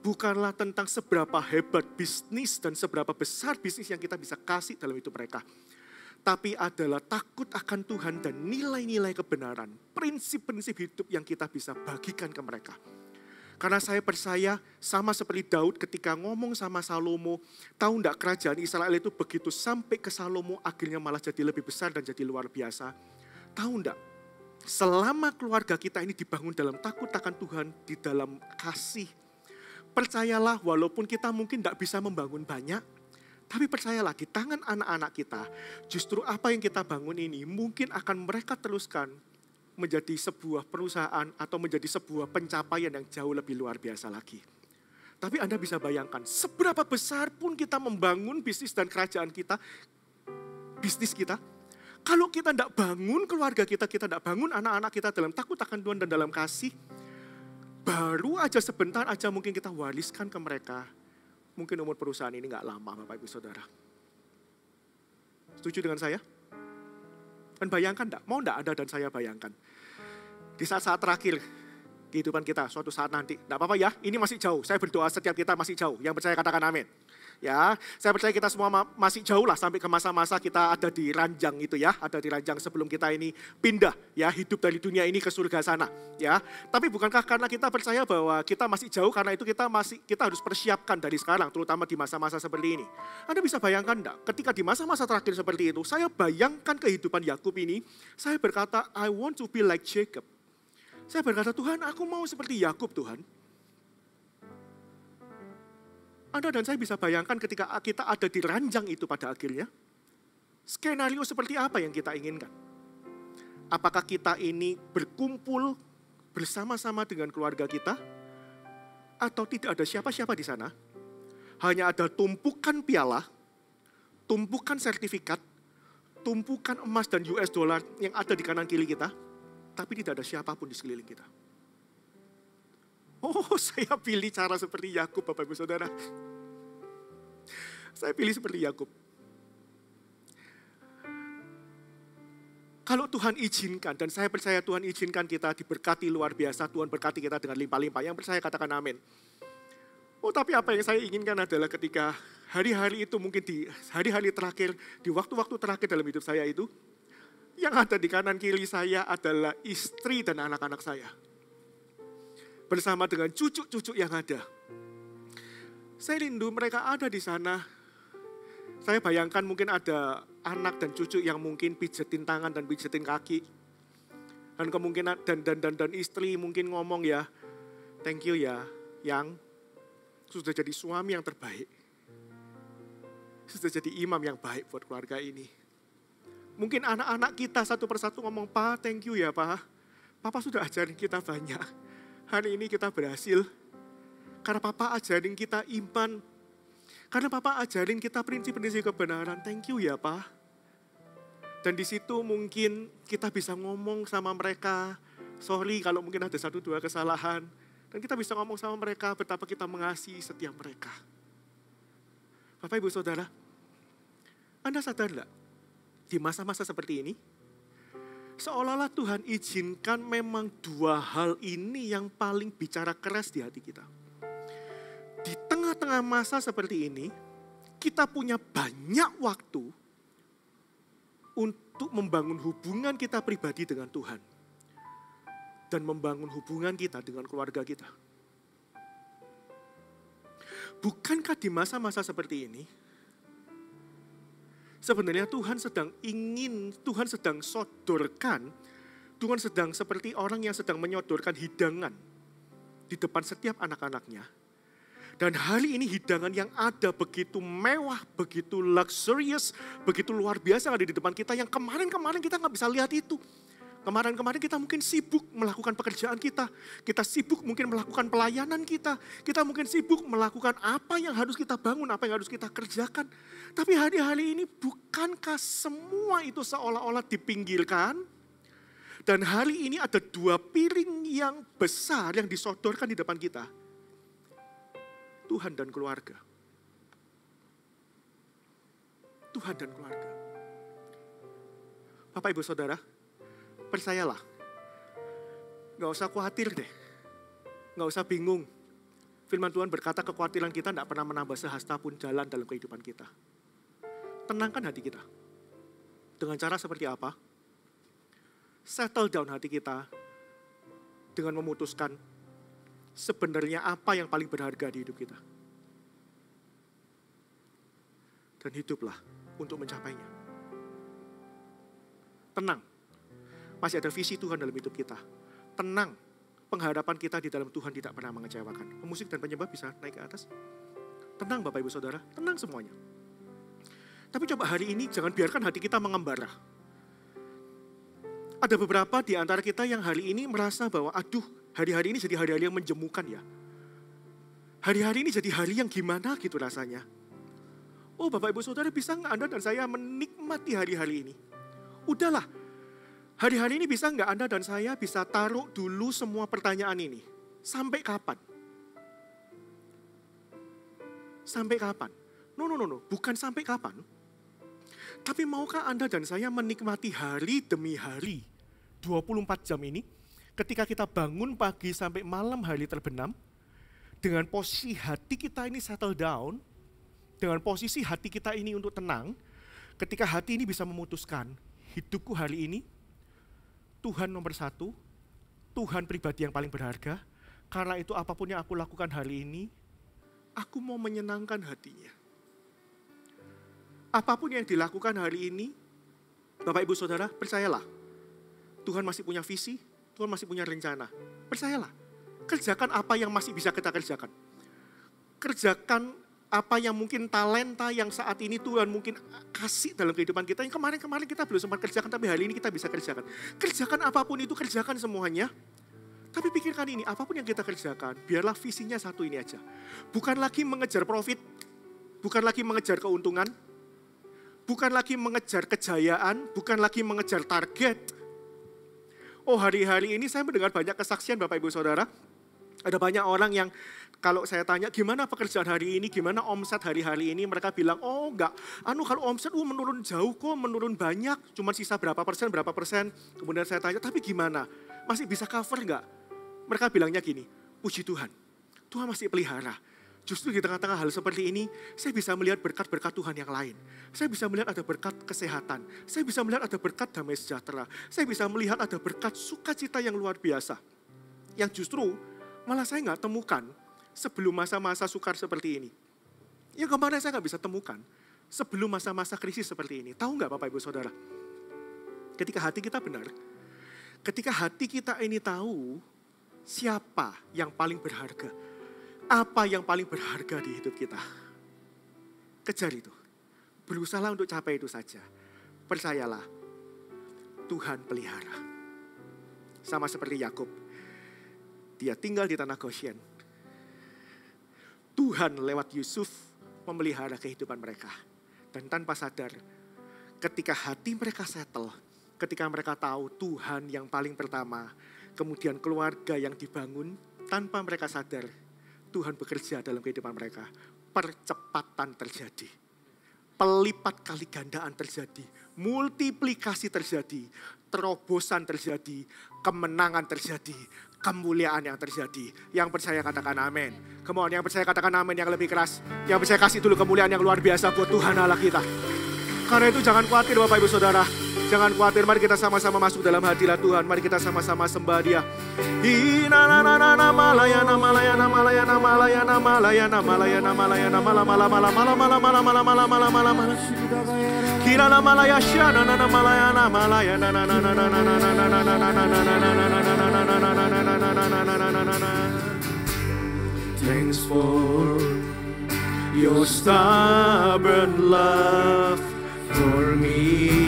Bukanlah tentang seberapa hebat bisnis dan seberapa besar bisnis yang kita bisa kasih dalam hidup mereka. Tapi adalah takut akan Tuhan dan nilai-nilai kebenaran, prinsip-prinsip hidup yang kita bisa bagikan ke mereka. Karena saya percaya sama seperti Daud ketika ngomong sama Salomo, tahu enggak kerajaan Israel itu begitu sampai ke Salomo akhirnya malah jadi lebih besar dan jadi luar biasa. Tahu enggak, selama keluarga kita ini dibangun dalam takut akan Tuhan, di dalam kasih, Percayalah walaupun kita mungkin tidak bisa membangun banyak, tapi percayalah di tangan anak-anak kita, justru apa yang kita bangun ini mungkin akan mereka teruskan menjadi sebuah perusahaan atau menjadi sebuah pencapaian yang jauh lebih luar biasa lagi. Tapi Anda bisa bayangkan, seberapa besar pun kita membangun bisnis dan kerajaan kita, bisnis kita, kalau kita tidak bangun keluarga kita tidak bangun anak-anak kita dalam takut akan Tuhan dan dalam kasih, baru aja sebentar aja mungkin kita wariskan ke mereka. Mungkin umur perusahaan ini nggak lama Bapak Ibu Saudara. Setuju dengan saya? Dan bayangkan enggak? Mau enggak ada dan saya bayangkan. Di saat-saat terakhir kehidupan kita, suatu saat nanti. Enggak apa-apa ya, ini masih jauh. Saya berdoa setiap kita masih jauh. Yang percaya katakan amin. Ya, saya percaya kita semua masih jauh lah sampai ke masa-masa kita ada di ranjang itu ya, ada di ranjang sebelum kita ini pindah ya, hidup dari dunia ini ke surga sana ya. Tapi bukankah karena kita percaya bahwa kita masih jauh, karena itu kita harus persiapkan dari sekarang, terutama di masa-masa seperti ini. Anda bisa bayangkan enggak, ketika di masa-masa terakhir seperti itu, saya bayangkan kehidupan Yakub ini, saya berkata, I want to be like Jacob. Saya berkata, Tuhan, aku mau seperti Yakub, Tuhan. Anda dan saya bisa bayangkan ketika kita ada di ranjang itu pada akhirnya, skenario seperti apa yang kita inginkan? Apakah kita ini berkumpul bersama-sama dengan keluarga kita? Atau tidak ada siapa-siapa di sana? Hanya ada tumpukan piala, tumpukan sertifikat, tumpukan emas dan US dollar yang ada di kanan kiri kita, tapi tidak ada siapapun di sekeliling kita. Oh, saya pilih cara seperti Yakub, Bapak Ibu Saudara. Saya pilih seperti Yakub. Kalau Tuhan izinkan, dan saya percaya Tuhan izinkan kita diberkati luar biasa, Tuhan berkati kita dengan limpah-limpah, yang percaya katakan amin. Oh, tapi apa yang saya inginkan adalah ketika hari-hari itu, mungkin di hari-hari terakhir, di waktu-waktu terakhir dalam hidup saya itu, yang ada di kanan kiri saya adalah istri dan anak-anak saya. Bersama dengan cucu-cucu yang ada. Saya rindu mereka ada di sana. Saya bayangkan mungkin ada anak dan cucu yang mungkin pijetin tangan dan pijetin kaki. Dan kemungkinan dan istri mungkin ngomong ya, thank you ya, yang sudah jadi suami yang terbaik. Sudah jadi imam yang baik buat keluarga ini. Mungkin anak-anak kita satu persatu ngomong, Pak, thank you ya Pak. Papa sudah ajarin kita banyak. Hari ini kita berhasil, karena Papa ajarin kita iman, karena Papa ajarin kita prinsip-prinsip kebenaran. Thank you ya Pak. Dan di situ mungkin kita bisa ngomong sama mereka, sorry kalau mungkin ada 1-2 kesalahan. Dan kita bisa ngomong sama mereka betapa kita mengasihi setiap mereka. Bapak Ibu Saudara, Anda sadar enggak? Di masa-masa seperti ini, seolah-olah Tuhan izinkan memang 2 hal ini yang paling bicara keras di hati kita. Di tengah-tengah masa seperti ini, kita punya banyak waktu untuk membangun hubungan kita pribadi dengan Tuhan. Dan membangun hubungan kita dengan keluarga kita. Bukankah di masa-masa seperti ini, sebenarnya Tuhan sedang sodorkan, Tuhan sedang seperti orang yang sedang menyodorkan hidangan di depan setiap anak-anaknya. Dan hari ini hidangan yang ada begitu mewah, begitu luxurious, begitu luar biasa yang ada di depan kita, yang kemarin-kemarin kita nggak bisa lihat itu. Kemarin-kemarin kita mungkin sibuk melakukan pekerjaan kita sibuk mungkin melakukan pelayanan kita mungkin sibuk melakukan apa yang harus kita bangun, apa yang harus kita kerjakan. Tapi hari-hari ini bukankah semua itu seolah-olah dipinggirkan? Dan hari ini ada 2 piring yang besar yang disodorkan di depan kita. Tuhan dan keluarga. Tuhan dan keluarga. Bapak Ibu Saudara, percayalah, gak usah khawatir deh, gak usah bingung. Firman Tuhan berkata kekhawatiran kita tidak pernah menambah sehasta pun jalan dalam kehidupan kita. Tenangkan hati kita. Dengan cara seperti apa? Settle down hati kita dengan memutuskan sebenarnya apa yang paling berharga di hidup kita. Dan hiduplah untuk mencapainya. Tenang. Masih ada visi Tuhan dalam hidup kita. Tenang, pengharapan kita di dalam Tuhan tidak pernah mengecewakan. Pemusik dan penyembah bisa naik ke atas. Tenang Bapak Ibu Saudara, tenang semuanya. Tapi coba hari ini jangan biarkan hati kita mengembara. Ada beberapa di antara kita yang hari ini merasa bahwa aduh, hari-hari ini jadi hari-hari yang menjemukan ya. Hari-hari ini jadi hari yang gimana gitu rasanya. Oh Bapak Ibu Saudara, bisa nggak Anda dan saya menikmati hari-hari ini? Udahlah, hari-hari ini bisa nggak Anda dan saya bisa taruh dulu semua pertanyaan ini? Sampai kapan? Sampai kapan? No, bukan sampai kapan. Tapi maukah Anda dan saya menikmati hari demi hari, 24 jam ini, ketika kita bangun pagi sampai malam hari terbenam, dengan posisi hati kita ini settle down, dengan posisi hati kita ini untuk tenang, ketika hati ini bisa memutuskan, hidupku hari ini, Tuhan nomor satu, Tuhan pribadi yang paling berharga, karena itu apapun yang aku lakukan hari ini, aku mau menyenangkan hatinya. Apapun yang dilakukan hari ini, Bapak Ibu Saudara, percayalah, Tuhan masih punya visi, Tuhan masih punya rencana. Percayalah, kerjakan apa yang masih bisa kita kerjakan. Kerjakan apa yang mungkin talenta yang saat ini Tuhan mungkin kasih dalam kehidupan kita. Yang kemarin-kemarin kita belum sempat kerjakan, tapi hari ini kita bisa kerjakan. Kerjakan apapun itu, kerjakan semuanya. Tapi pikirkan ini, apapun yang kita kerjakan, biarlah visinya satu ini aja. Bukan lagi mengejar profit, bukan lagi mengejar keuntungan, bukan lagi mengejar kejayaan, bukan lagi mengejar target. Oh hari-hari ini saya mendengar banyak kesaksian Bapak Ibu Saudara. Ada banyak orang yang kalau saya tanya gimana pekerjaan hari ini, gimana omset hari-hari ini, mereka bilang oh enggak, kalau omset menurun jauh kok, menurun banyak, cuma sisa berapa persen. Kemudian saya tanya, tapi gimana, masih bisa cover enggak? Mereka bilangnya gini, puji Tuhan, Tuhan masih pelihara. Justru di tengah-tengah hal seperti ini, saya bisa melihat berkat-berkat Tuhan yang lain. Saya bisa melihat ada berkat kesehatan, saya bisa melihat ada berkat damai sejahtera, saya bisa melihat ada berkat sukacita yang luar biasa. Yang justru malah saya nggak temukan sebelum masa-masa sukar seperti ini. Yang kemarin saya nggak bisa temukan sebelum masa-masa krisis seperti ini. Tahu nggak Bapak Ibu Saudara? Ketika hati kita benar, ketika hati kita ini tahu siapa yang paling berharga, apa yang paling berharga di hidup kita, kejar itu. Berusaha untuk capai itu saja. Percayalah, Tuhan pelihara. Sama seperti Yakub. Dia tinggal di tanah Goshen. Tuhan lewat Yusuf memelihara kehidupan mereka. Dan tanpa sadar, ketika hati mereka settle, ketika mereka tahu Tuhan yang paling pertama, kemudian keluarga yang dibangun, tanpa mereka sadar, Tuhan bekerja dalam kehidupan mereka. Percepatan terjadi. Pelipat kali gandaan terjadi. Multiplikasi terjadi. Terobosan terjadi. Kemenangan terjadi. Kemuliaan yang terjadi. Yang percaya katakan amin. Come on, yang percaya katakan amin yang lebih keras. Yang percaya kasih dulu kemuliaan yang luar biasa buat Tuhan Allah kita. Karena itu jangan khawatir Bapak Ibu Saudara. Jangan khawatir, mari kita sama-sama masuk dalam hadirat Tuhan. Mari kita sama-sama sembah Dia. Thanks for your stubborn love for me.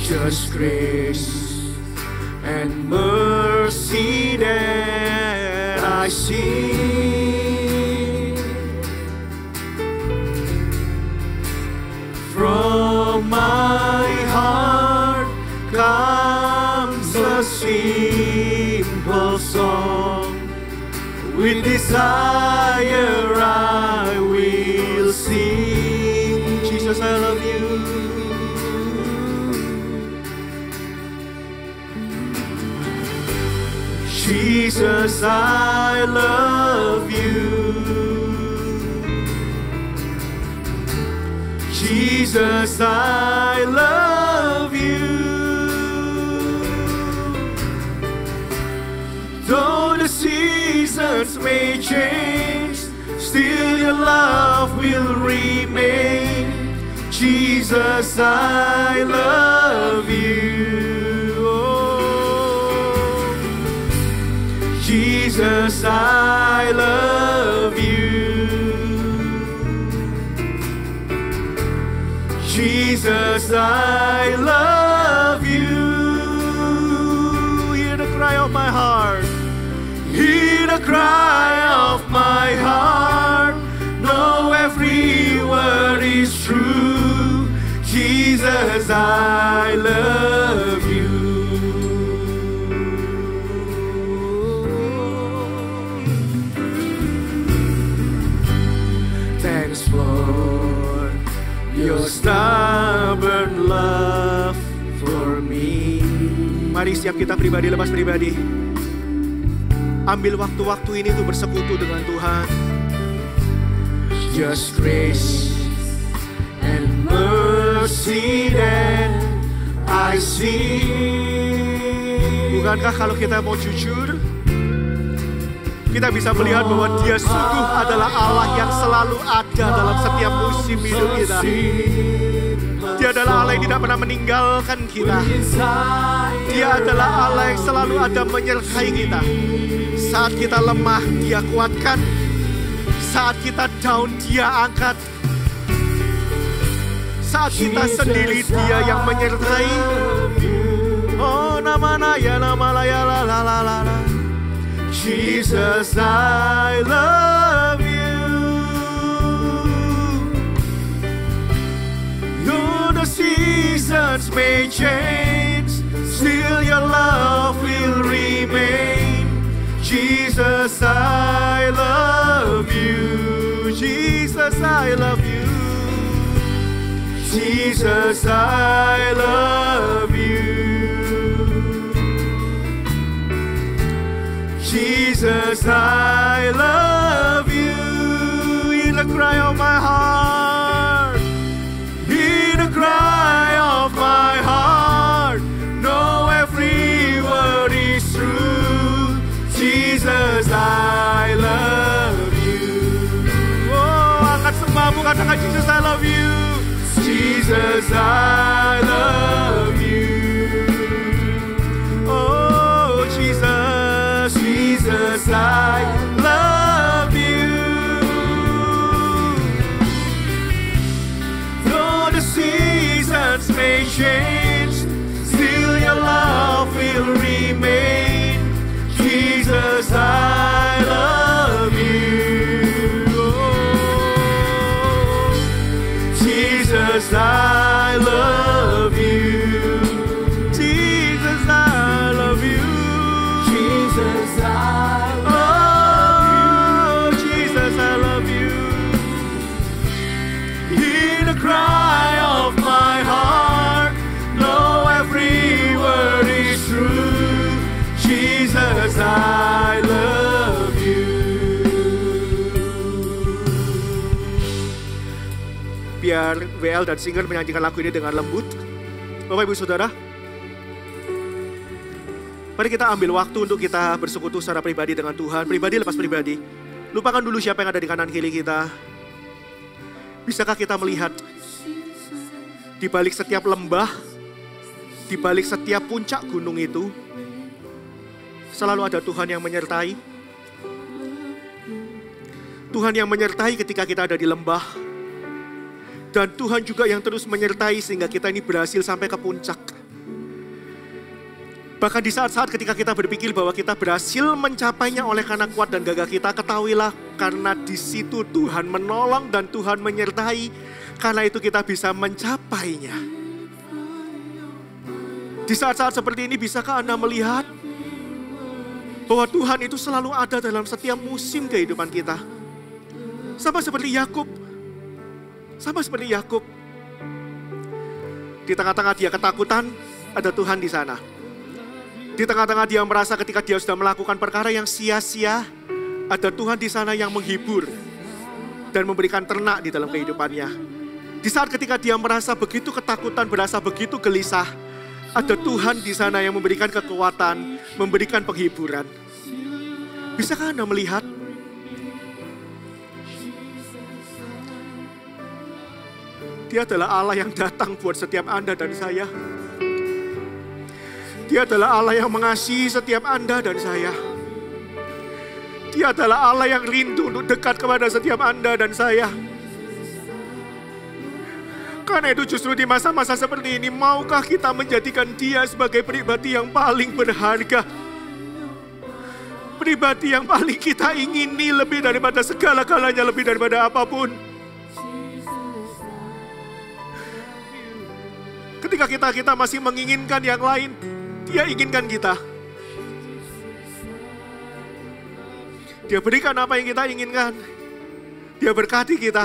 Just grace and mercy that I see. From my heart comes a simple song. With desire I will sing. Jesus, I love you. Jesus, I love you. Jesus, I love you. Though the seasons may change, still your love will remain. Jesus, I love you. Oh, Jesus, I love you. Jesus, I love you. Hear the cry of my heart. Hear the cry of my heart. Know every word is true. Jesus, I love you. Thanks for your stubborn love for me. Mari setiap kita pribadi lepas pribadi, ambil waktu-waktu ini untuk bersekutu dengan Tuhan. Just grace and mercy that I see. Bukankah kalau kita mau jujur, kita bisa melihat bahwa Dia sungguh adalah Allah yang selalu ada dalam setiap musim hidup kita. Dia adalah Allah yang tidak pernah meninggalkan kita. Dia adalah Allah yang selalu ada menyertai kita. Saat kita lemah, Dia kuatkan. Saat kita down, Dia angkat. Saat kita sendiri, Dia yang menyertai. Oh, nama ya, nama la ya la la la la. Jesus, I love you. Though the seasons may change, still your love will remain. Jesus, I love you. Jesus, I love you. Jesus, I love you. Jesus, I love you. Hear the cry of my heart. Hear the cry of my heart. Know every word is true. Jesus, I love you. Oh, angkat sembahmu, katakan Jesus, I love you. Jesus, I love you. Oh, Jesus, Jesus, I love you. Though the seasons may change, still your love will remain. Jesus, I love you. Oh, Jesus, I love you. Jesus, I love you. Jesus, I love you. Oh, Jesus, I love you. Hear the cry of my heart. Know every word is true. Jesus, I love you. Biar WL dan singer menyanyikan lagu ini dengan lembut. Bapak Ibu Saudara, mari kita ambil waktu untuk kita bersekutu secara pribadi dengan Tuhan. Pribadi lepas pribadi. Lupakan dulu siapa yang ada di kanan kiri kita. Bisakah kita melihat di balik setiap lembah, di balik setiap puncak gunung itu, selalu ada Tuhan yang menyertai. Tuhan yang menyertai ketika kita ada di lembah. Dan Tuhan juga yang terus menyertai sehingga kita ini berhasil sampai ke puncak. Bahkan di saat-saat ketika kita berpikir bahwa kita berhasil mencapainya oleh karena kuat dan gagah kita, ketahuilah karena di situ Tuhan menolong dan Tuhan menyertai. Karena itu kita bisa mencapainya. Di saat-saat seperti ini, bisakah Anda melihat bahwa Tuhan itu selalu ada dalam setiap musim kehidupan kita? Sama seperti Yakub. Sama seperti Yakub. Di tengah-tengah dia ketakutan, ada Tuhan di sana. Di tengah-tengah dia merasa ketika dia sudah melakukan perkara yang sia-sia, ada Tuhan di sana yang menghibur dan memberikan ternak di dalam kehidupannya. Di saat ketika dia merasa begitu ketakutan, berasa begitu gelisah, ada Tuhan di sana yang memberikan kekuatan, memberikan penghiburan. Bisakah Anda melihat? Dia adalah Allah yang datang buat setiap Anda dan saya. Dia adalah Allah yang mengasihi setiap Anda dan saya. Dia adalah Allah yang rindu untuk dekat kepada setiap Anda dan saya. Karena itu justru di masa-masa seperti ini, maukah kita menjadikan Dia sebagai pribadi yang paling berharga? Pribadi yang paling kita ingini lebih daripada segala-galanya, lebih daripada apapun. Ketika kita masih menginginkan yang lain, Dia inginkan kita. Dia berikan apa yang kita inginkan. Dia berkati kita.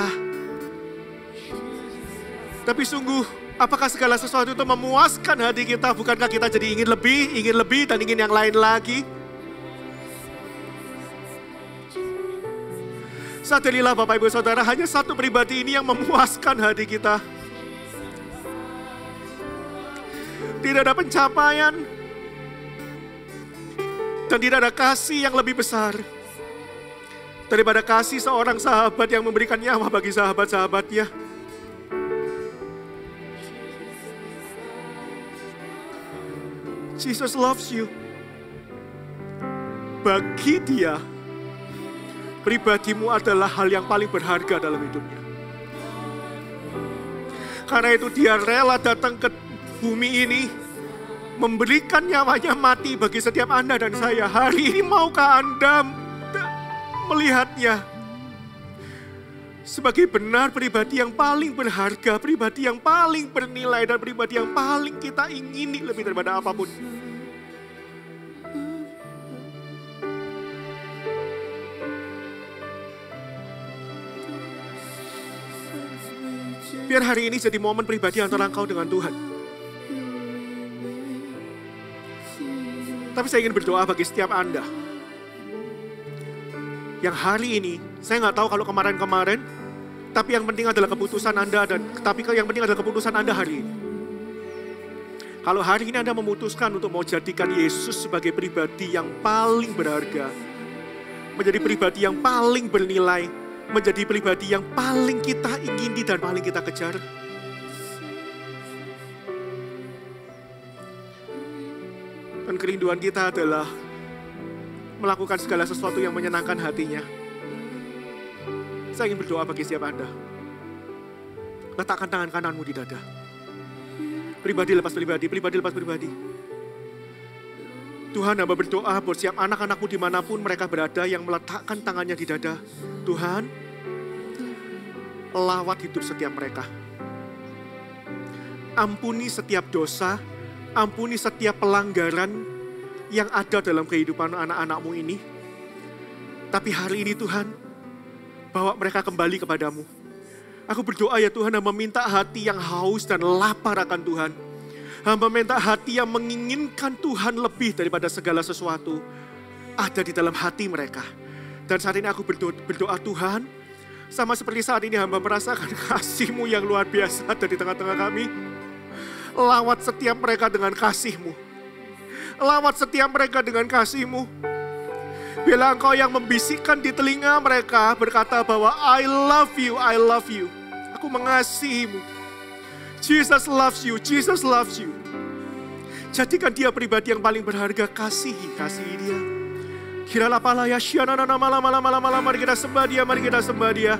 Tapi sungguh, apakah segala sesuatu itu memuaskan hati kita? Bukankah kita jadi ingin lebih, dan ingin yang lain lagi? Sadarilah Bapak Ibu Saudara, hanya satu pribadi ini yang memuaskan hati kita. Tidak ada pencapaian dan tidak ada kasih yang lebih besar daripada kasih seorang sahabat yang memberikan nyawa bagi sahabat-sahabatnya. Jesus loves you. Bagi Dia, pribadimu adalah hal yang paling berharga dalam hidupnya. Karena itu Dia rela datang ke bumi ini, memberikan nyawanya mati bagi setiap Anda dan saya. Hari ini maukah Anda melihatnya sebagai benar pribadi yang paling berharga, pribadi yang paling bernilai, dan pribadi yang paling kita ingini lebih daripada apapun? Biar hari ini jadi momen pribadi antara engkau dengan Tuhan. Tapi saya ingin berdoa bagi setiap Anda yang hari ini, saya nggak tahu kalau kemarin-kemarin, tapi yang penting adalah keputusan Anda, yang penting adalah keputusan Anda hari ini. Kalau hari ini Anda memutuskan untuk mau jadikan Yesus sebagai pribadi yang paling berharga, menjadi pribadi yang paling bernilai, menjadi pribadi yang paling kita ingini dan paling kita kejar. Dan kerinduan kita adalah melakukan segala sesuatu yang menyenangkan hatinya. Saya ingin berdoa bagi setiap Anda. Letakkan tangan kananmu di dada. Pribadi lepas pribadi, pribadi lepas pribadi. Tuhan, hamba berdoa buat setiap anak-anakmu dimanapun mereka berada yang meletakkan tangannya di dada. Tuhan, lawat hidup setiap mereka. Ampuni setiap dosa, ampuni setiap pelanggaran yang ada dalam kehidupan anak-anakmu ini. Tapi hari ini Tuhan, bawa mereka kembali kepadamu. Aku berdoa ya Tuhan, hamba minta hati yang haus dan lapar akan Tuhan. Hamba minta hati yang menginginkan Tuhan lebih daripada segala sesuatu ada di dalam hati mereka. Dan saat ini aku berdoa Tuhan, sama seperti saat ini hamba merasakan kasih-Mu yang luar biasa ada di tengah-tengah kami. Lawat setiap mereka dengan kasih-Mu. Lawat setiap mereka dengan kasih-Mu. Bila Engkau yang membisikkan di telinga mereka berkata bahwa I love you, I love you. Aku mengasihi-Mu. Jesus loves you, Jesus loves you. Jadikan dia pribadi yang paling berharga, kasihi dia. Kiralah palaya syanana malam, mari kita sembah dia, mari kita sembah dia.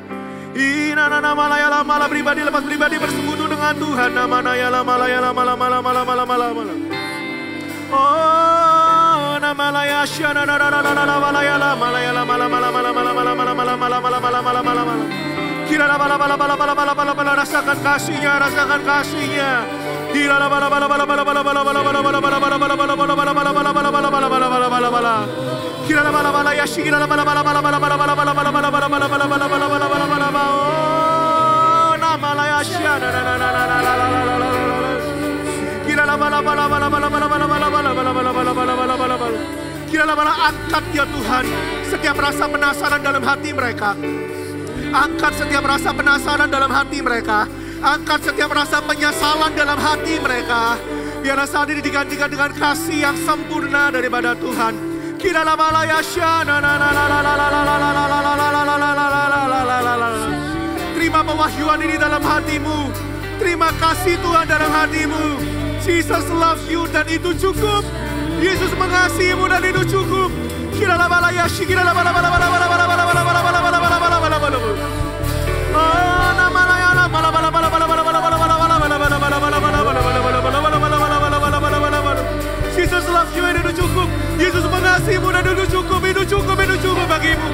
Inana malaya mala pribadi lepas pribadi bersekutu dengan Tuhan. Namanya malaya malam. Oh, namalaya syanana malaya malam. Kiralah bala rasakan kasihnya, rasakan kasihnya. Kiralah bala ya kiralah bala oh namalaya syana kiralah bala angkat ya Tuhan setiap rasa penasaran dalam hati mereka. Angkat setiap rasa penasaran dalam hati mereka. Angkat setiap rasa penyesalan dalam hati mereka. Biarlah saat ini digantikan dengan kasih yang sempurna daripada Tuhan. Kiralah balaya syana. Terima pewahyuan ini dalam hatimu. Terima kasih Tuhan dalam hatimu. Jesus loves you dan itu cukup. Yesus mengasihimu dan itu cukup. Jesus loves you dan itu cukup. Yesus mengasihimu dan itu cukup. Itu cukup bagimu.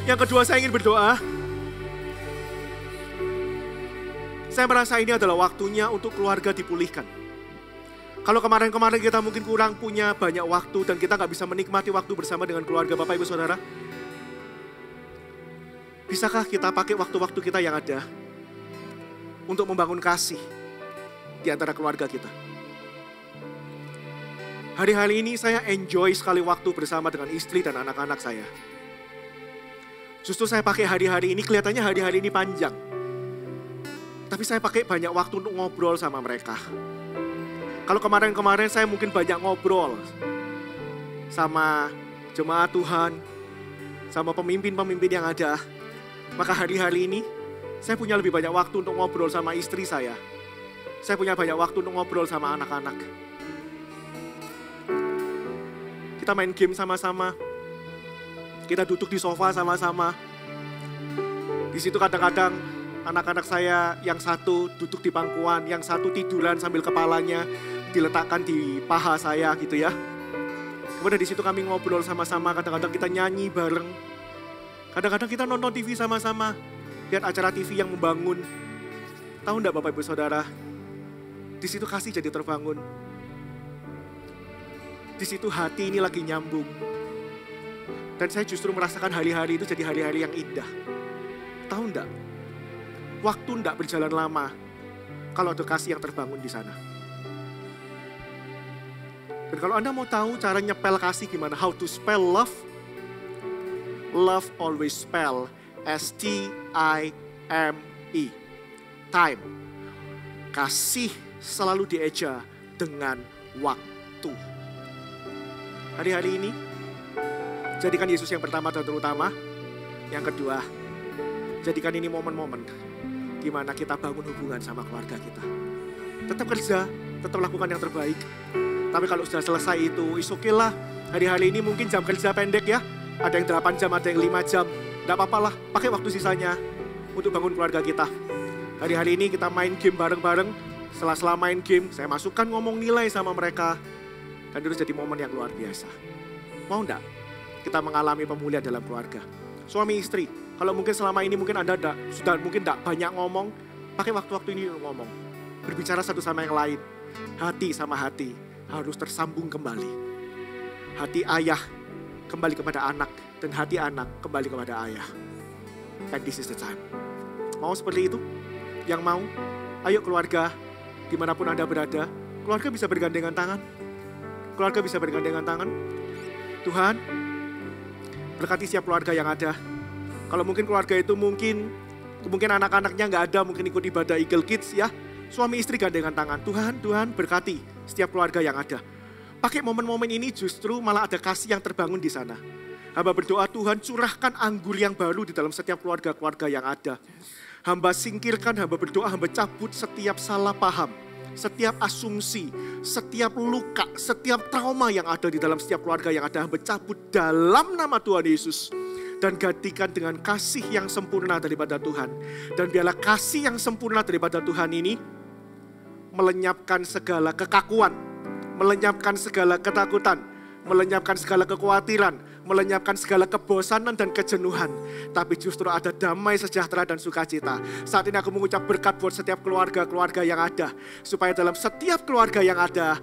Yang kedua, saya ingin berdoa. Saya merasa ini adalah waktunya untuk keluarga dipulihkan. Kalau kemarin-kemarin kita mungkin kurang punya banyak waktu dan kita nggak bisa menikmati waktu bersama dengan keluarga Bapak Ibu Saudara. Bisakah kita pakai waktu-waktu kita yang ada untuk membangun kasih di antara keluarga kita? Hari-hari ini saya enjoy sekali waktu bersama dengan istri dan anak-anak saya. Justru saya pakai hari-hari ini, kelihatannya hari-hari ini panjang. Tapi saya pakai banyak waktu untuk ngobrol sama mereka. Kalau kemarin-kemarin saya mungkin banyak ngobrol sama jemaat Tuhan, sama pemimpin-pemimpin yang ada. Maka hari-hari ini saya punya lebih banyak waktu untuk ngobrol sama istri saya. Saya punya banyak waktu untuk ngobrol sama anak-anak. Kita main game sama-sama. Kita duduk di sofa sama-sama. Di situ kadang-kadang anak-anak saya yang satu duduk di pangkuan, yang satu tiduran sambil kepalanya diletakkan di paha saya gitu ya. Kemudian di situ kami ngobrol sama-sama, kadang-kadang kita nyanyi bareng. Kadang-kadang kita nonton TV sama-sama, lihat acara TV yang membangun. Tahu enggak Bapak Ibu Saudara, di situ kasih jadi terbangun. Di situ hati ini lagi nyambung. Dan saya justru merasakan hari-hari itu jadi hari-hari yang indah. Tahu enggak? Waktu enggak berjalan lama kalau ada kasih yang terbangun di sana. Dan kalau Anda mau tahu cara nyepel kasih gimana, how to spell love, love always spell S-T-I-M-E. Time. Kasih selalu dieja dengan waktu. Hari-hari ini, jadikan Yesus yang pertama dan terutama. Yang kedua, jadikan ini momen-momen gimana kita bangun hubungan sama keluarga kita. Tetap kerja, tetap lakukan yang terbaik. Tapi kalau sudah selesai itu, is okay lah. Hari-hari ini mungkin jam kerja pendek ya. Ada yang 8 jam, ada yang 5 jam. Tidak apa-apa lah, pakai waktu sisanya untuk bangun keluarga kita. Hari-hari ini kita main game bareng-bareng. Setelah main game, saya masukkan ngomong nilai sama mereka. Dan itu jadi momen yang luar biasa. Mau enggak kita mengalami pemulihan dalam keluarga? Suami istri, kalau mungkin selama ini mungkin Anda sudah mungkin enggak banyak ngomong, pakai waktu-waktu ini untuk ngomong. Berbicara satu sama yang lain. Hati sama hati harus tersambung kembali. Hati ayah kembali kepada anak dan hati anak kembali kepada ayah. And this is the time. Mau seperti itu? Yang mau? Ayo keluarga, dimanapun Anda berada, keluarga bisa bergandengan tangan. Keluarga bisa bergandengan tangan. Tuhan, berkati setiap keluarga yang ada. Kalau mungkin keluarga itu mungkin anak-anaknya nggak ada, mungkin ikut ibadah Eagle Kids ya. Suami istri gandengan tangan. Tuhan berkati setiap keluarga yang ada. Pakai momen-momen ini justru malah ada kasih yang terbangun di sana. Hamba berdoa Tuhan curahkan anggur yang baru di dalam setiap keluarga-keluarga yang ada. Hamba singkirkan, hamba berdoa, hamba cabut setiap salah paham. Setiap asumsi, setiap luka, setiap trauma yang ada di dalam setiap keluarga yang ada, hamba cabut dalam nama Tuhan Yesus. Dan gantikan dengan kasih yang sempurna daripada Tuhan. Dan biarlah kasih yang sempurna daripada Tuhan ini melenyapkan segala kekakuan, melenyapkan segala ketakutan, melenyapkan segala kekhawatiran, melenyapkan segala kebosanan dan kejenuhan. Tapi justru ada damai, sejahtera, dan sukacita. Saat ini aku mengucap berkat buat setiap keluarga-keluarga yang ada. Supaya dalam setiap keluarga yang ada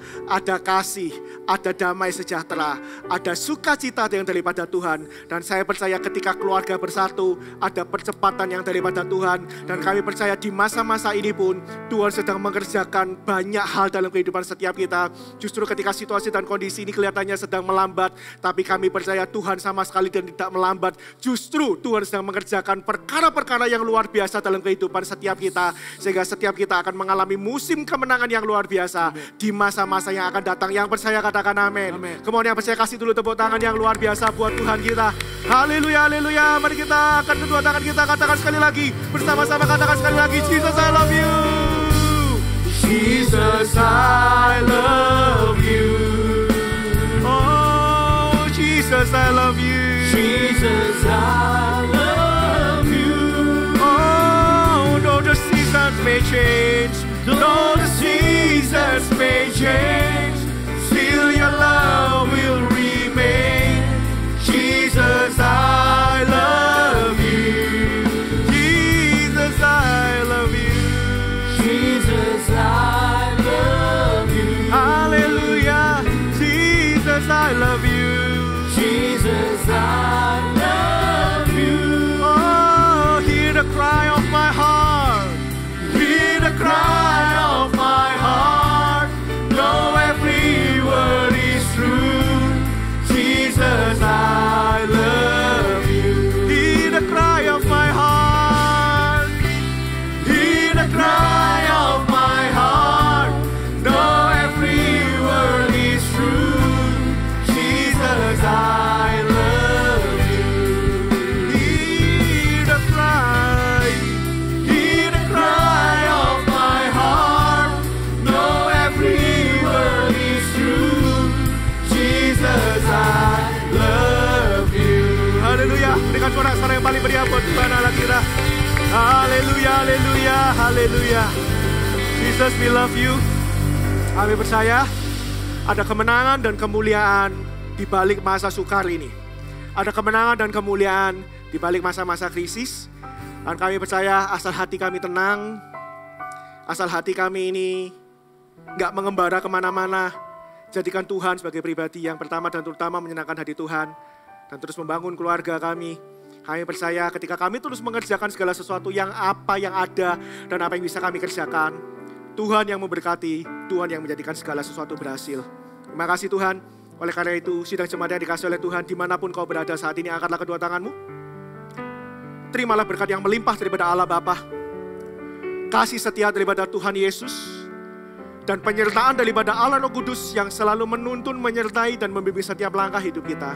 kasih, ada damai sejahtera, ada sukacita yang daripada Tuhan. Dan saya percaya ketika keluarga bersatu, ada percepatan yang daripada Tuhan. Dan kami percaya di masa-masa ini pun, Tuhan sedang mengerjakan banyak hal dalam kehidupan setiap kita. Justru ketika situasi dan kondisi ini kelihatannya sedang melambat, tapi kami percaya Tuhan sama sekali dan tidak melambat. Justru Tuhan sedang mengerjakan perkara-perkara yang luar biasa dalam kehidupan setiap kita. Sehingga setiap kita akan mengalami musim kemenangan yang luar biasa di masa-masa yang akan datang. Yang percaya katakan amin. Kemudian yang percaya kasih dulu tepuk tangan yang luar biasa buat Tuhan kita. Haleluya, haleluya. Mari kita angkat kedua tangan kita, katakan sekali lagi. Bersama-sama katakan sekali lagi. Jesus, I love you. Jesus, I love you. Oh, Jesus, I love you. Jesus, I love you. Oh, though the seasons may change, though the seasons may change, still your love will remain. Jesus, I love you. Jesus, I love you. Jesus, I love you. Hallelujah. Jesus, I love you. Jesus, I love you. Oh, hear the cry of my heart. Hear the cry of my heart. Know every word is true. Jesus, I love you. Hear the cry of my heart. Hear the cry of my heart. Know every word is true. Jesus, I love you. Hear the cry. Hear the cry of my heart. Know every word is true. Jesus, I love you. Haleluya. Berikan suara-suara yang paling meriah buat Tuhan Allah kita. Haleluya, haleluya, haleluya. Jesus, we love you. Kami percaya ada kemenangan dan kemuliaan di balik masa sukar ini. Ada kemenangan dan kemuliaan di balik masa-masa krisis. Dan kami percaya asal hati kami tenang, asal hati kami ini gak mengembara kemana-mana. Jadikan Tuhan sebagai pribadi yang pertama dan terutama menyenangkan hati Tuhan. Dan terus membangun keluarga kami. Kami percaya ketika kami terus mengerjakan segala sesuatu yang apa yang ada dan apa yang bisa kami kerjakan. Tuhan yang memberkati, Tuhan yang menjadikan segala sesuatu berhasil. Terima kasih Tuhan. Oleh karena itu, sidang jemaat yang dikasih oleh Tuhan, dimanapun kau berada saat ini, angkatlah kedua tanganmu. Terimalah berkat yang melimpah daripada Allah Bapa, kasih setia daripada Tuhan Yesus, dan penyertaan daripada Allah Roh Kudus yang selalu menuntun, menyertai, dan membimbing setiap langkah hidup kita.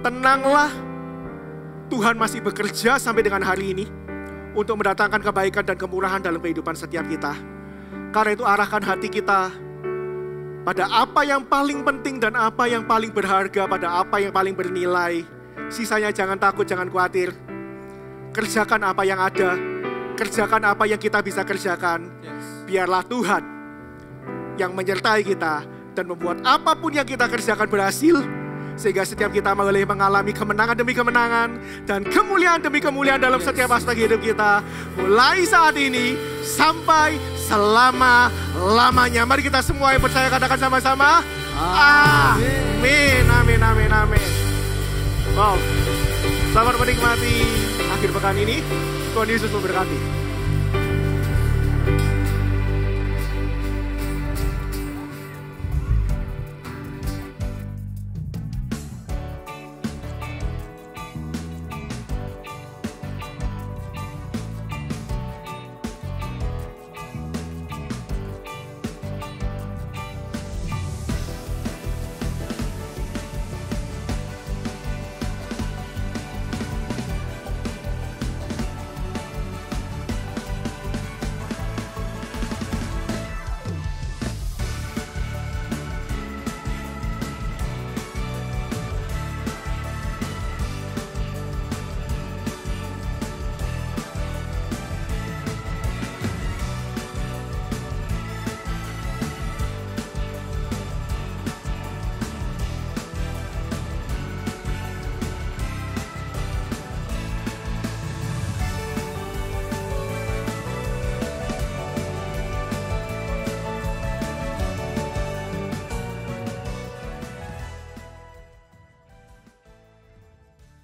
Tenanglah, Tuhan masih bekerja sampai dengan hari ini untuk mendatangkan kebaikan dan kemurahan dalam kehidupan setiap kita. Karena itu arahkan hati kita pada apa yang paling penting dan apa yang paling berharga, pada apa yang paling bernilai. Sisanya jangan takut, jangan khawatir. Kerjakan apa yang ada, kerjakan apa yang kita bisa kerjakan. Biarlah Tuhan yang menyertai kita dan membuat apapun yang kita kerjakan berhasil. Sehingga setiap kita boleh mengalami kemenangan demi kemenangan dan kemuliaan demi kemuliaan dalam setiap aspek hidup kita. Mulai saat ini sampai selama-lamanya. Mari kita semua yang percaya katakan sama-sama. Amin, amin, amin, amin. Wow, selamat menikmati akhir pekan ini. Tuhan Yesus memberkati.